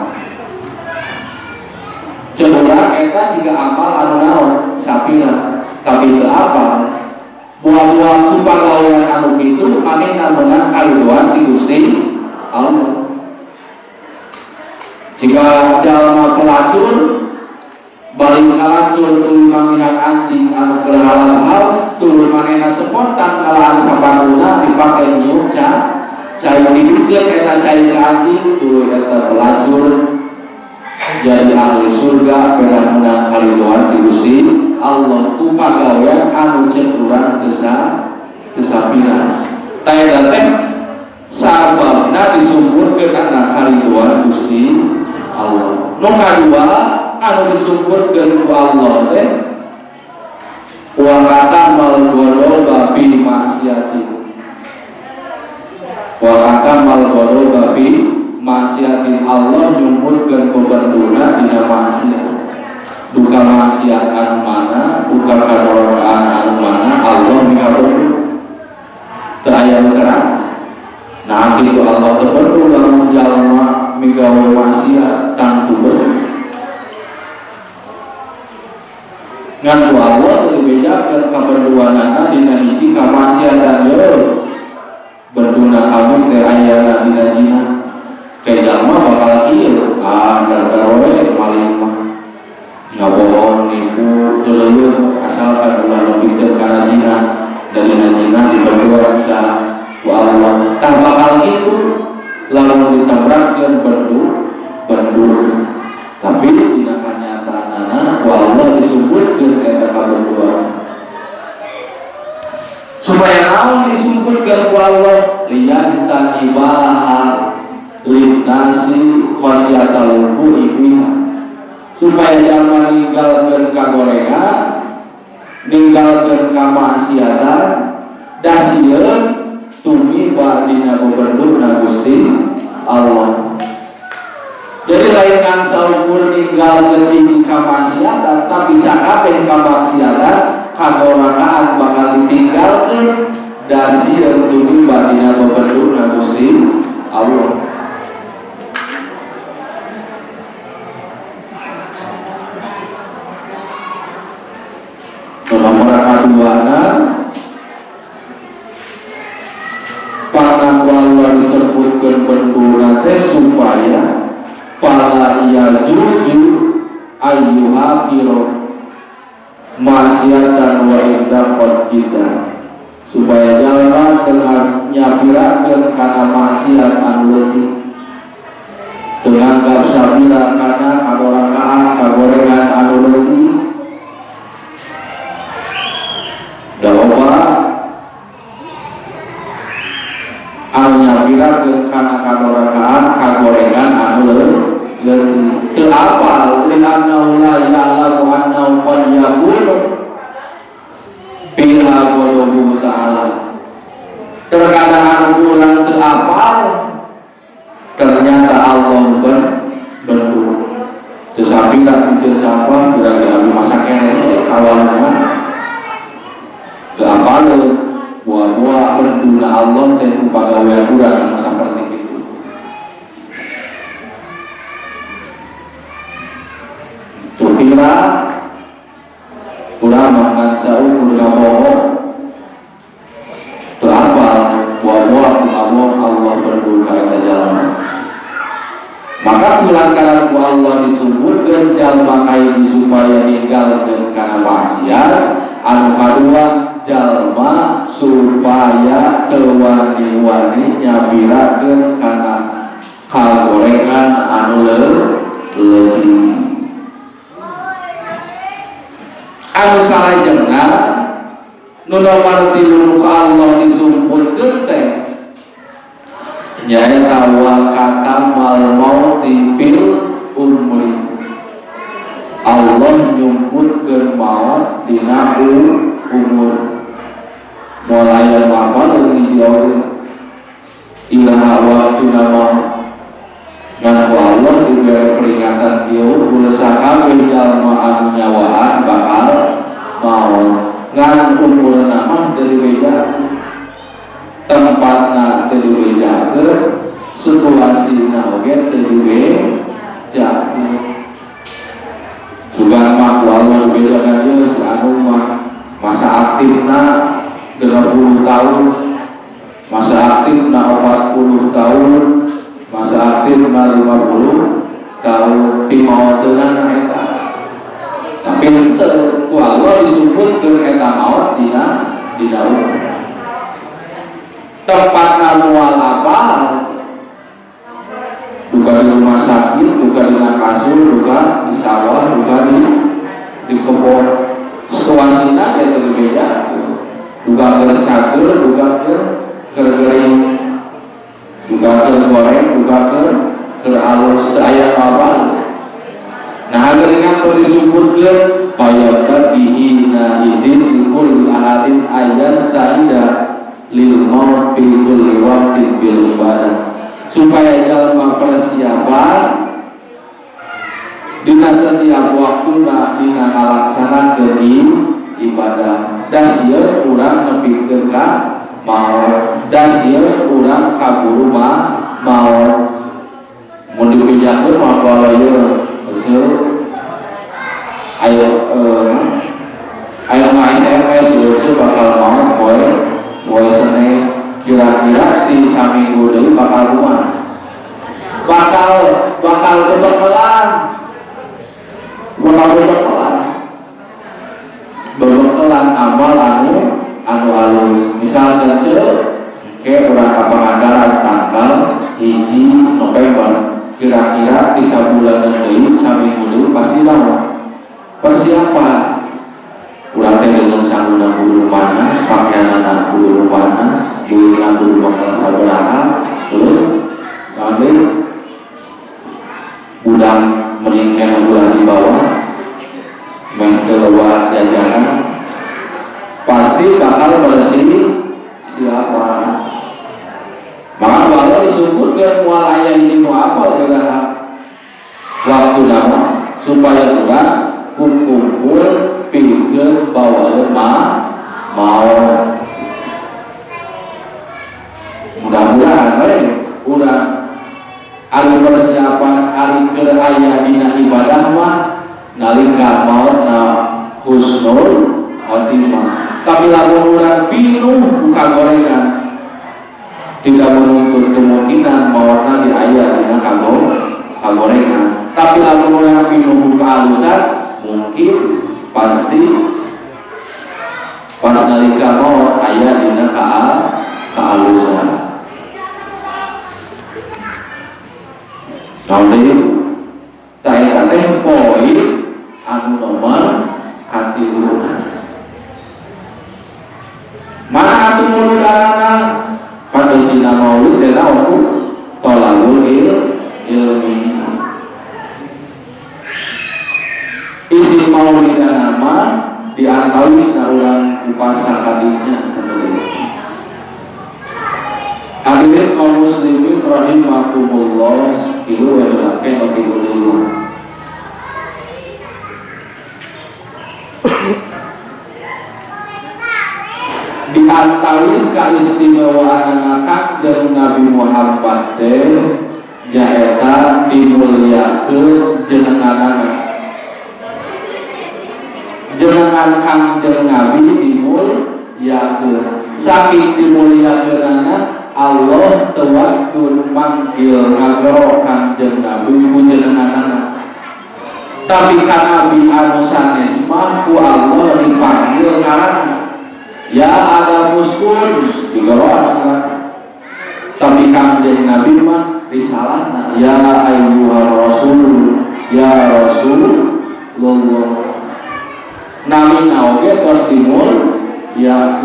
Cenderung eta jika amal anu naon sapira tapi teu apal buah-buah tumpang lawan anu kitu manehna meunang kariduan di Gusti Allah. Jika jalma pelacur balik ngalacur tuluy manggihan anjing anu keur halal tuluy manehna spontan ngalahan sapanuna dipake nyium cai dipikeun eta cai ka anjing tuluy eta pelacur jadi ahli surga beda menang kariduan di Gusti Allah ku pagawean anu ceuk urang teu sapira. Taeda teh sababna disumpurkeun kana kariduan Gusti Allah. Nu kadua anu disumpurkeun ku Allah teh wa katamal ghadaba bi maksiati. Wa katamal ghadaba bi maksiatin Allah nyumpulkeun peberduna dina maksiat. Duka maksiat anu mana, duka kadorokaan anu mana Allah mikaberdu. Teu aya terang. Nah kitu Allah teberdu lamun jalma migawe maksiat tantu berdu. Ngan ku Allah teu dibedakeun kaberduanana dina hiji kamaksiatan yo. Berduna kami teh aya dina zina. Kayak jalma bakal ieu gara-gara maling mah ngabohong nipu teu asalkan ulah nepikeun kana zina dari zina diberdua bisa ku Allah tah bakal kitu lamun ditabrakkeun berdu tapi dina kanyatanana ku Allah disebutkeun eta kaberdua supaya naon disebutkeun ku Allah liyastanibaha lintasi khosyatal ku'ibina supaya jangan ninggalkeun kagorengan ninggalkeun kamaksiatan dasieun tumiba dina gubernurna Gusti Allah. Jadi lain dengan saukur ninggal geuning kamaksiatan tapi sakabeh kamaksiatan kagorakaan bakal ditinggalkeun dasi tuni badina bebendu ka Gusti Allah. Nomor kaduana panang Allah disebutkan benduna teh supaya pala iya juju ayyuhafiro maksiatan wa indaqot kita supaya jangan dengan nyapirakeun kana maksiat anu leutik dengan sabira kana kagorakaan kagorengan anu leutik dawa anu nyapirakeun kana kagorakaan kagorengan anu leutik teu apal li annahu la ya'lamu annahu qad yakunu biha qulubu ta'ala. Terkadang ulang teu apal ternyata Allah bentuk sesapi tak bikin siapa gara-gara masa kene sih kawannya teu apal buah-buah bentuna Allah dan pagawean urang seperti itu. Tukira urang makan saukur ngabohong teu apal buah-buah Allah berdua eta jalma. Maka pelanggaran ku Allah disebutkeun jalma kayu supaya ninggalkeun kana maksiat, anu kadua jalma supaya teu wani-wani nyabirakeun kana kagorengan anu leutik. Anu salajengna nu nomor 3 Allah disumpulkeun teh nyaeta wa katamal mauti fil umri. Allah nyumputkeun maut dina umur. Mulai mapal hiji orang ilaha waktuna maut. Dan Allah diberi peringatan kieu kula sakabeh jalma anu nyawaan bakal maut. Ngan umurna mah dari beda tempatna teu dibejakeun, situasina oge teu dibejakeun. Juga mah Allah bedakan ieu anu mah masa aktifna 30 tahun, masa aktifna 40 tahun, masa aktifna 50 tahun di mauteuna eta. Tapi teu ku Allah disebutkeun eta maut dina umur. Tempatna mual apa? Duka di rumah sakit, duka di kasur, duka di sawah, duka di kebun. Situasinya ya berbeda. Duka ke cager, duka ke kering, duka ke goreng, duka ke halus, ayat apa? Nah, agar ingat disebutkan payata bihina idin ikul ahadin ayas ta'ida lil maut bil kulli waqtin bil ibadah, supaya jalma persiapan dina setiap waktu dina ngalaksanakeun ibadah. Das ieu urang nepikeun ka maut, das ieu urang kaburu maut. Mun dipijakeun mah kalau ieu ayo SMS ieu bakal maut poe Senin, kira-kira di saminggu deui bakal rumah bakal kebekelan bebekelan amal anu halus. Misalnya ke urang ka Pangandaran tanggal 1 November, kira-kira 3 bulan deui saminggu deui pasti lama persiapan. Urang teh dengan sangguna kudu mana, pakaianana kudu mana, duitna kudu bakal sabaraha, terus nanti udang meningkat ulah di bawah, mengeluar jajanan, pasti bakal bersih siapa. Maka Allah disebutkan mual ayat ini apa juga waktu nama supaya urang kumpul pikeun bawa mau mudah-mudahan urang ari persiapan ari keur aya dina ibadah mah nalika mautna husnul khotimah. Tapi lamun urang pinuh buka gorengan tidak menuntut kemungkinan mautna di aya dina kagorengan. Tapi lamun urang pinuh buka alusan mungkin pasti pas nalika maut aya dina kaalusan. Namun saya teh poin anu nomor hati urang. Mana atuh muludana pada sina maulid dan aku tolakul ilmi. Isi maulidana mah diantawis na urang upasa kadinya seperti itu. Hadirin kaum muslimin rahimakumullah, ilu wehake no tilu. Diantawis keistimewaan Kanjeng Nabi Muhammad teh nyaeta dimuliakeun jenenganana. Jenengan Kanjeng Nabi dimuliakeun. Saking dimuliakeunana Allah tewaktu manggil ngagero Kanjeng Nabi ku jenenganana. Tapi kan Nabi anu sanes mah ku Allah dipanggil ngaranna. Ya ada muskun digoroan. Tapi Kanjeng Nabi mah risalahna ya ayyuhar rasul ya Rasulullah. Nami naoge tos dimul ya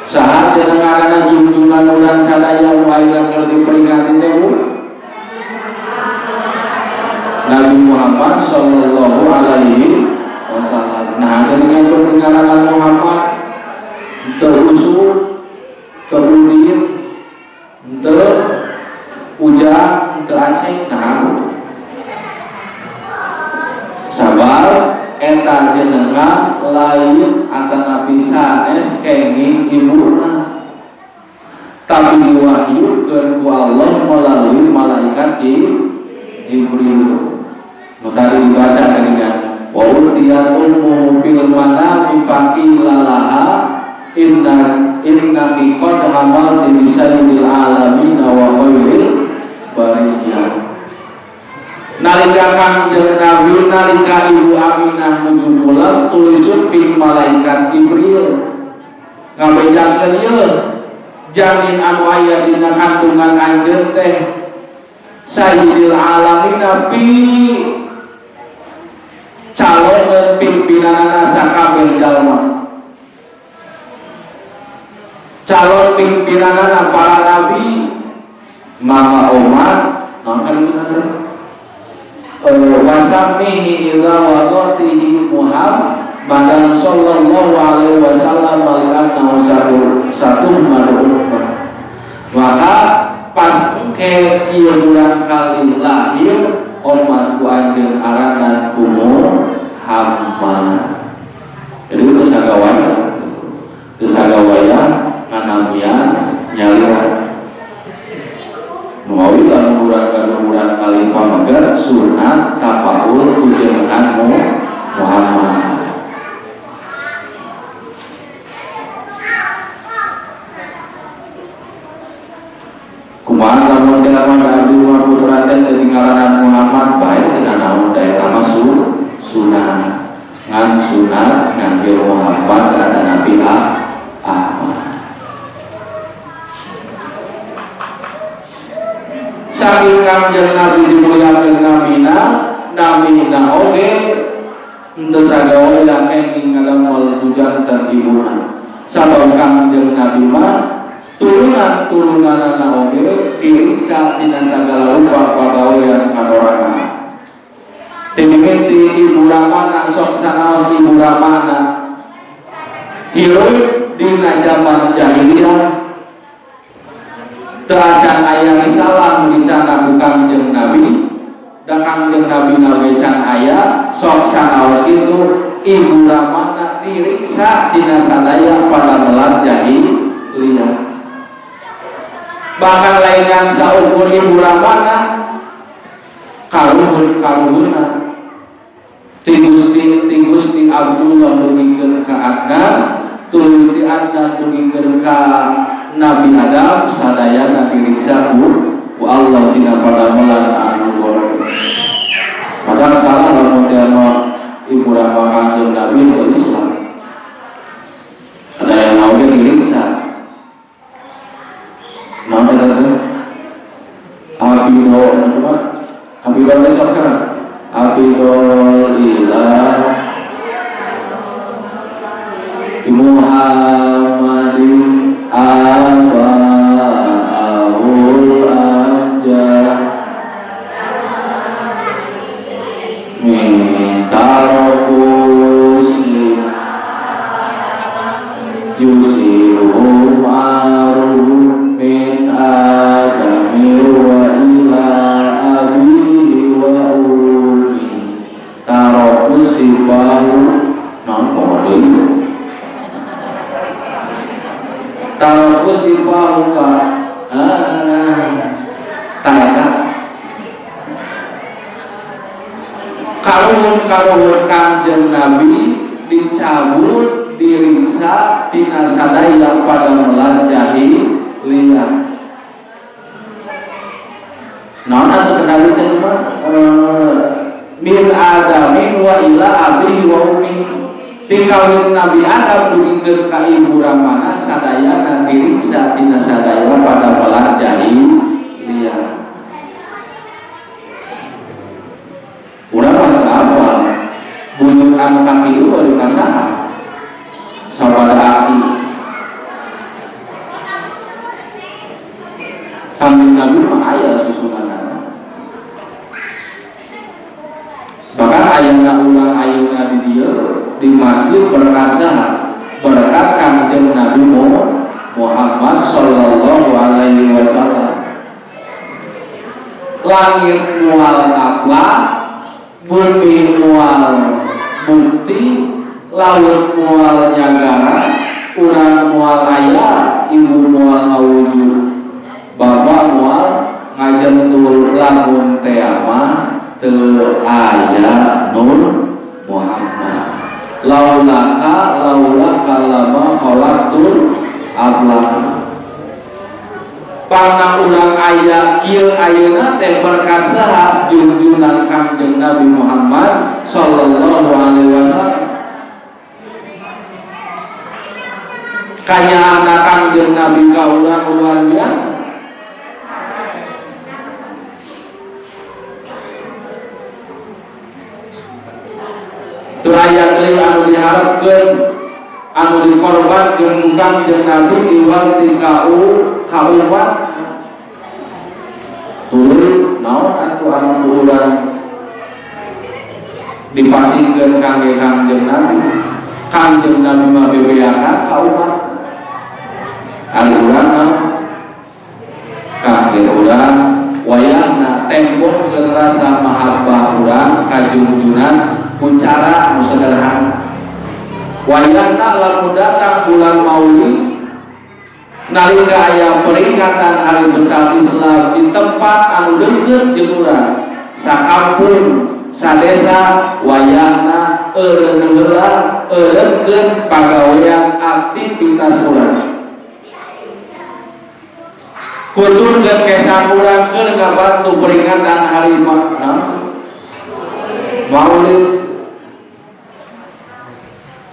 sahat jenenganana junjungan urang sadaya wayang keur diperingati teh Nabi Muhammad sallallahu alaihi wasallam. Nah, dengan pendengaran Muhammad terusuk kemudian terujang teraceh nah sabar eta jenengan lain antara sanes kenging ibuna tapi diwahyukeun ku Allah melalui malaikat Jibril. Tadi dibaca dengan wa utiyatul mubil manami faqilalaha inna qad hamal bi sayyidil alamin wa khairil bariyah. Nalika Kanjeng Nabi nalika Ibu Aminah nuju pulang tulisut ping malaikat Jibril ngabejakeun ieu janin anu aya dina kandungan anjeun teh sayyidil alamin nabi calon pimpinanana sakabeh jalma. Calon pimpinanana para nabi Mama Umar wasamihi ila wadatihi Muhammadan sallallahu alaihi wasallam mali'annahu satu mad'u'ah. Maka pas ke ieu bulan kali lahir umat ku anjeun aranan Muhammad. Jadi itu sagawaya nganamian nyalira nuawi lan umuran kali pamagar sunat tapaul kujenengan Muhammad. Kumaha lamun kelaman abdi wa putra teh ketinggalan Muhammad bae teu naon teh kama sunat ngan sunat nganggil Muhammad kana Nabi Ahmad. Saking Kanjeng Nabi dimuliakeun namina oge henteu sagawe lakeng ngalamul jujantan ibuna. Sabab Kanjeng Nabi mah turunan-turunanana oge diriksa dina sagala rupa pagawean kadorangan. Timimiti ibu ramana sok sanaos ibu ramana hirup dina zaman jahiliyah teracan ayah risalah dicana ku Kanjeng Nabi dan Kanjeng kanjeng Nabi nabi can aya sok sanaos itu ibu ramana diriksa tina sadaya pada melat jahiliyah. Bahkan lainkan saukur ibu ramana karuhuna Gusti Abdullah dugikeun ka Adnan, tuluy ti Adnan dugikeun ka Nabi Adam, sadayana diriksa ku Allah tina padamelan anu goreng. Padahal salah lamun teh ibu rama kanjeng Nabi ke Islam. Ada yang naon diriksa. Naon eta teh? Abidol disokna. Abidol ilah Muhammadin aba'ahul amjad minta muslim yusirum arum min adami wa ila abi wa umi tarokus sifahu nampak tarokus sifahu ka tayaka karuhun kanjeng Nabi dicabut diriksa tina sadaya pada melat jahiliyah. Naon atuh kendali teh min adamin wa ila abihi wa ummihi. Tingkawin Nabi Adam dugikeun ka ibu ramana sadayana diriksa tina sadaya pada melat jahiliyah. Urang mah apa? Bunyuk anu katilu baru kasaha. Sabada aki. Kanjeng Nabi mah aya susunanana. Bahkan ayeuna ulang ayeuna di dieu di masjid berkat saha? Berkat kanjeng Nabi Muhammad sallallahu alaihi wasallam. Langit mual akhlak, bumi mual bukti, laut mual nyagara, urang mual ayah, ibu mual ngawujud, bapak mual ngajentul lamun teama teu aya Nur Muhammad. Laulaka lama khalaqtul ablah. Pana urang aya kieu ayeuna teh berkat saha? Junjunan Kanjeng Nabi Muhammad sallallahu alaihi wasallam. Kaya anak Kanjeng Nabi kaula luar biasa. Teu aya deui anu diharapkeun anu dikorbankeun Kanjeng Nabi iwal ti kaumat tuluy naon atuh anu urang dipasingkeun kangge Kanjeng Nabi. Kanjeng Nabi mah bebeakan kaumat anu urang kangge urang wayahna tembokkeun rasa mahabbah urang ka junjunan pucara nu sederhana. Wayahna lamun datang bulan Maulid nalika aya peringatan hari besar Islam di tempat anu deukeut jeung urang sakampung sadesa, wayahna eureun heula eureunkeun pagawean aktivitas urang. Kucurkeun kesan urang keur ngabantu peringatan hari Maulid.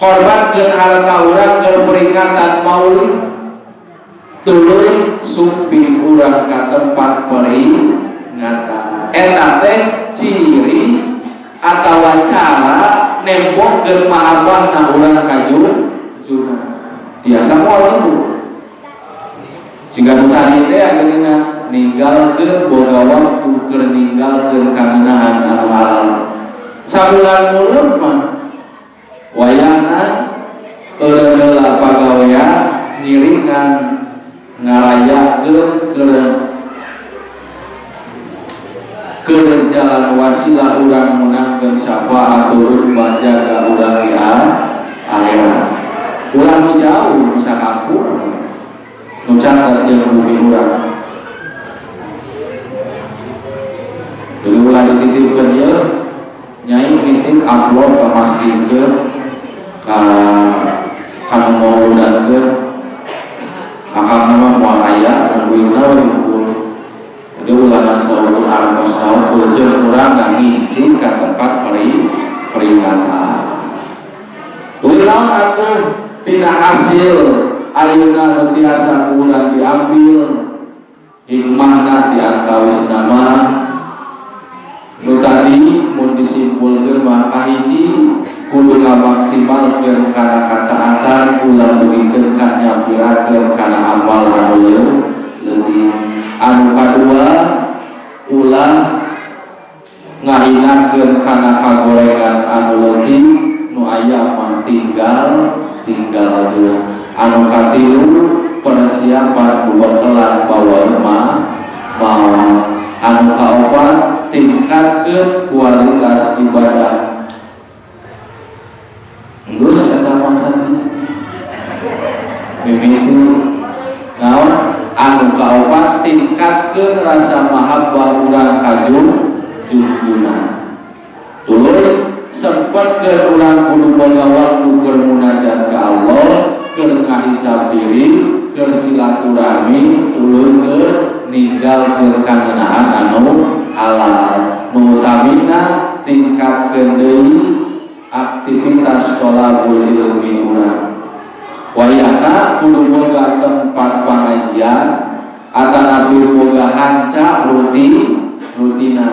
Korbankeun harta urang keur peringatan Maulid. Tuluy sumping urang ka tempat peringatan. Eta teh ciri atawa cara nembokkeun mahabbahna urang ka junjunan. Biasa moal itu. Jika tadi teh ageuna ninggalkeun boga waktu keur ninggalkeun kangeunahan anu halal. Sabulan mulun mah wayahna eureun heula pagawean ngiringan ngarayakeun ke jalan wasilah urang menangkan syafaatul jaga urang di akhirat. Urang nu jauh bisa kampung nu catat jeung bumi urang. Jadi ulah dititipkeun ieu nyai nitip amplop pamaskeun ka kanu mauludankeun akang nama moal aya nu duitna we. Jadi ulangan sahabat alam sahabat ujian orang dan ngijin ke tempat peringatan. Ulang aku tidak hasil ayuna nutiasa ulang diambil hikmahna diantawis nama nu tadi mun disimpulkeun mah kahiji kudu ngamaksimalkeun kana kataatan ulah beukeun ka nyapirakeun kana amal anu leuwih. Anu kadua ulah ngahinakeun kana kagorengan anu leutik nu aya mah tinggal deui. Anu katilu persiapan buat bawa mau. Anu kaopat tingkatkeun kualitas ibadah. Geus eta mah tadi. Mimitu naon anu kaopat tingkatkeun rasa mahabbah urang ka junjungan. Tuluy sempetkeun urang kudu boga waktu keur munajat ka Allah, keur ngahisab diri, keur silaturahmi, tuluy keur ninggalkeun kangeunaan anu halal. Nu utamina tingkatkeun deui aktivitas thalabul ilmi urang. Wayana kudu boga tempat pengajian atau nabi boga hanca rutina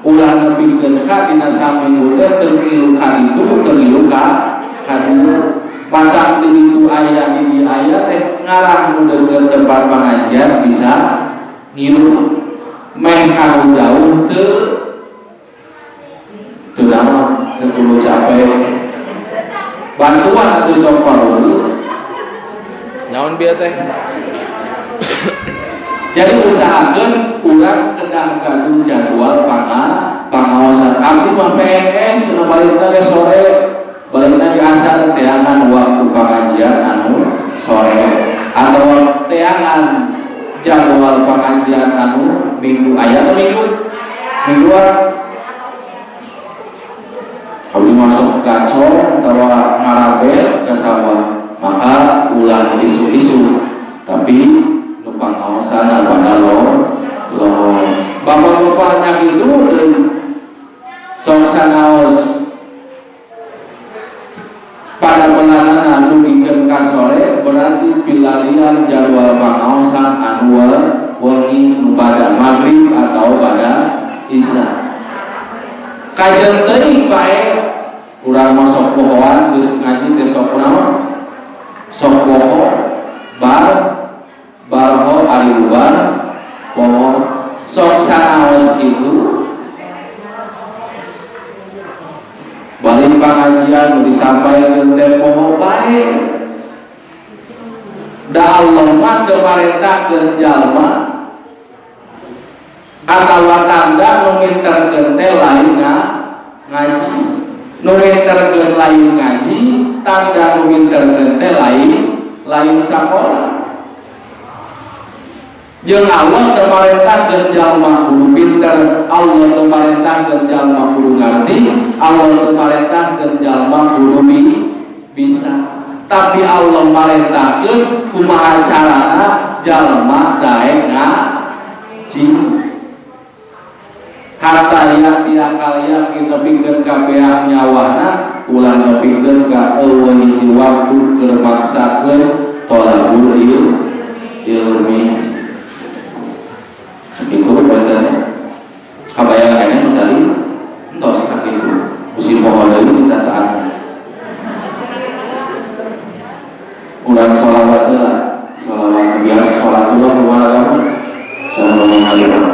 ulah nepikeun ka dina saminggu teh teu ngilu ka ditu teu ngilu ka dieu padang di ditu aya di aya teh ngarah nu deukeut tempat pengajian bisa ngilu meh kanu jauh teu naon teu kudu capek bantuan atuh sok parulu naon bieu teh. Jadi usahakeun urang kedah gaduh jadwal pangaosan. Abdi mah PNS nu baleuna ge sore, baleuna di asar teangan waktu pengajian anu sore atau teangan jadwal pengajian anu minggu aya atau mingguan. Abdi masuk gacor tawa ngarabel ka sawah. Maka ulah isu-isu tapi numpang awasan pada lo bapak-bapaknya itu sok sanaos pada pelayanan anu bikin kasore berarti pilarian jadwal pangaosan anu wengi pada maghrib atau pada isya kajian teuing bae urang masuk pohoan geus ngaji teh sok naon sok poho barho ari luar poho sok sanaos itu balik pengajian disampaikan teh poho bae da Allah mah teu marentahkeun jalma atawa tanda nu minterkeun teh lain ngaji nu minterkeun lain ngaji tanda nu minterkeun teh lain sakola. Jeung Allah teu marentahkeun jalma kudu pinter, Allah teu marentahkeun jalma kudu ngarti, Allah teu marentahkeun jalma kudu bisa. Tapi Allah marentahkeun kumaha carana jalma daek ngaji. Harta yang diakal kita pikir kabehan nyawana ulah nepikeun ka eueuh hiji waktu keur maksakeun thalabul ilmi. Itu benernya kabayangannya tadi entos sakitu musim pohon deui kita taat urang sholawat lah sholawat biasa sholatullah keluarga sallallahu alaihi wasallam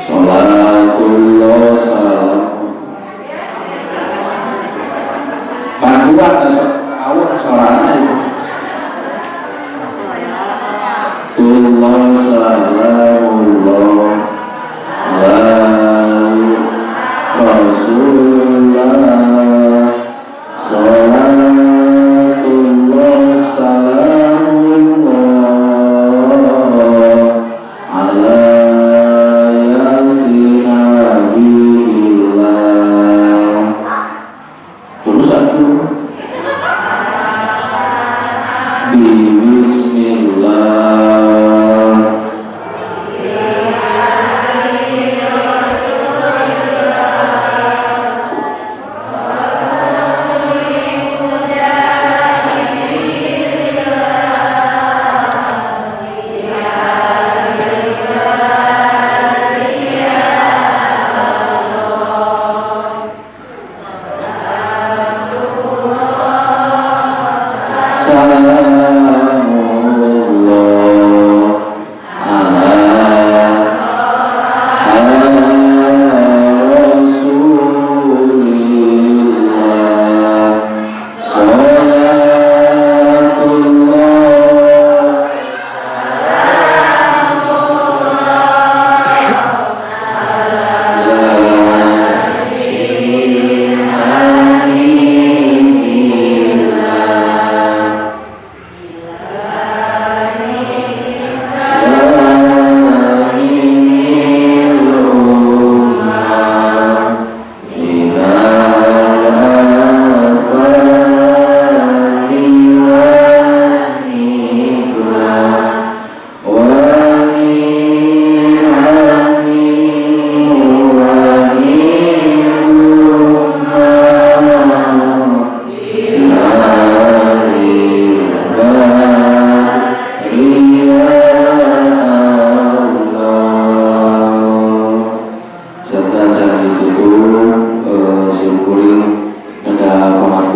sholatullah salam bantuan awak sholatnya itu Allah salamullah la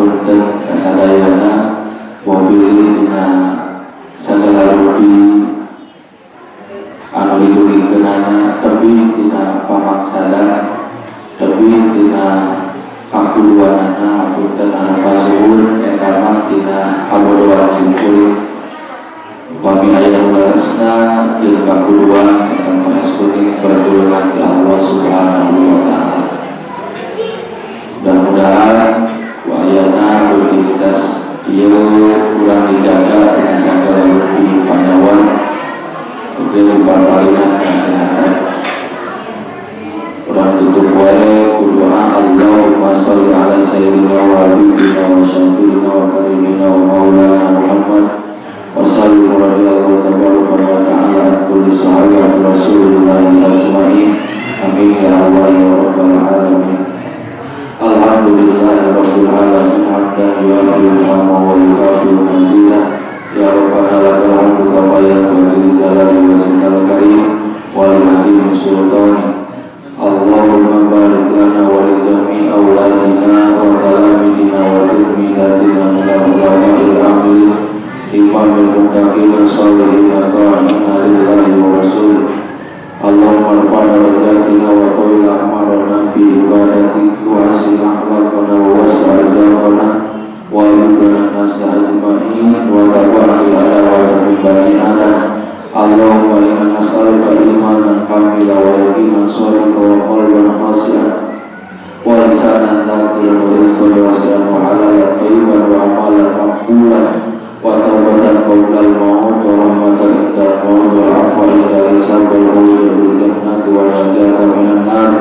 ngapunten kasadayana mobil dina segala rugi anu didurikeunana tebih tina pamaksana tebih tina kakuluanana ngapunten anu pasuhun eta mah tina abodoan simpul upami aya nu leresna jeung kakuluan eta mah eskuning pertulungan ti Allah Subhanahu wa taala. Mudah-mudahan wayana rutinitas ieu kurang dijaga dengan segala rugi panyawan kemudian parbarinan kesehatan. Kurang tutup wae kudoa Allahumma sholli ala sayyidina wa habibina wa syafiina wa karimina wa maulana Muhammad wa sallim radhiyallahu tabaraka wa ta'ala an kulli sahabat Rasulullah ajma'in. Amin ya Allah ya rabbal alamin. Alhamdulillahirabbil alamin hamdan yu'adil hamma wa yukafiru mazidah. Ya Rabbana lakal hamdu kama yanbaghi li jalali wajhikal karim wa li azimi sultanik. Allahumma barik lana wa li jami'i auladina wa talamidina wa dhurriyyatina minal ulama'il amilin imamil muttaqina sholihin ta'ina lillahi wa rasulih. Allahumma rfa'na rajatina wa tawil a'marana fi ibadatik wa hasin akhlaqana wa was'al jawabana wa yudana nasi ajma'in wa tabaril ala wa bani adam. Allahumma inna nas'aluka imanan kamila wa yaqinan shadiqa wa qalban khashi'an wa lisanan dhakiran wa rizqan wasi'an wa halalan thayyiban wa amalan maqbulan wa tawbatan qawlal maut wa rahmatan indal maut wa afwa indal hisab wal khulud bil jannati wa najata minan nar.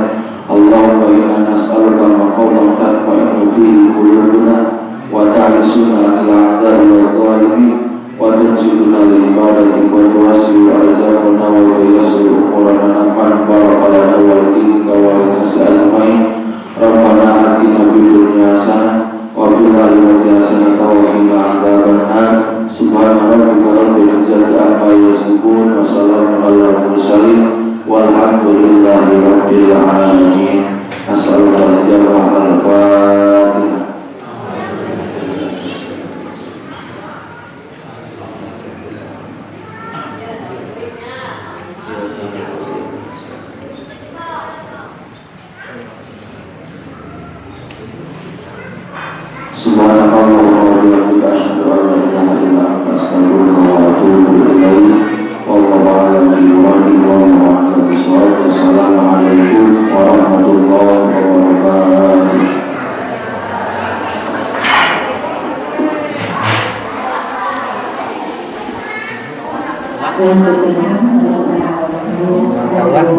Allahumma inna nas'aluka maqaman tatma'innu fihi qulubuna wa ta'lisuna anil a'da'i wa dhalimin wa tunjibuna li ibadatik wa tuwasilu arzaqana wa tuyassiru umurana naf'an barakalana wa lidika wa linasi ajma'in. Rabbana atina fid dunya hasanah wa fil akhirati hasanah wa qina adzabannar. Subhana rabbika rabbil izzati amma yasifun wa salamun alal mursalin walhamdulillahi rabbil alamin. As'alullah al-jannah al-fatihah. Subhanallah wa bihamdihi asyhadu an la ilaha illa anta astaghfiruka wa atubu ilaik. Wallahu a'lam bishawab. Wallahu a'lam bishawab. Wassalamualaikum warahmatullahi wabarakatuh.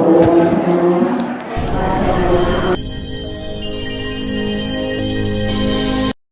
Yang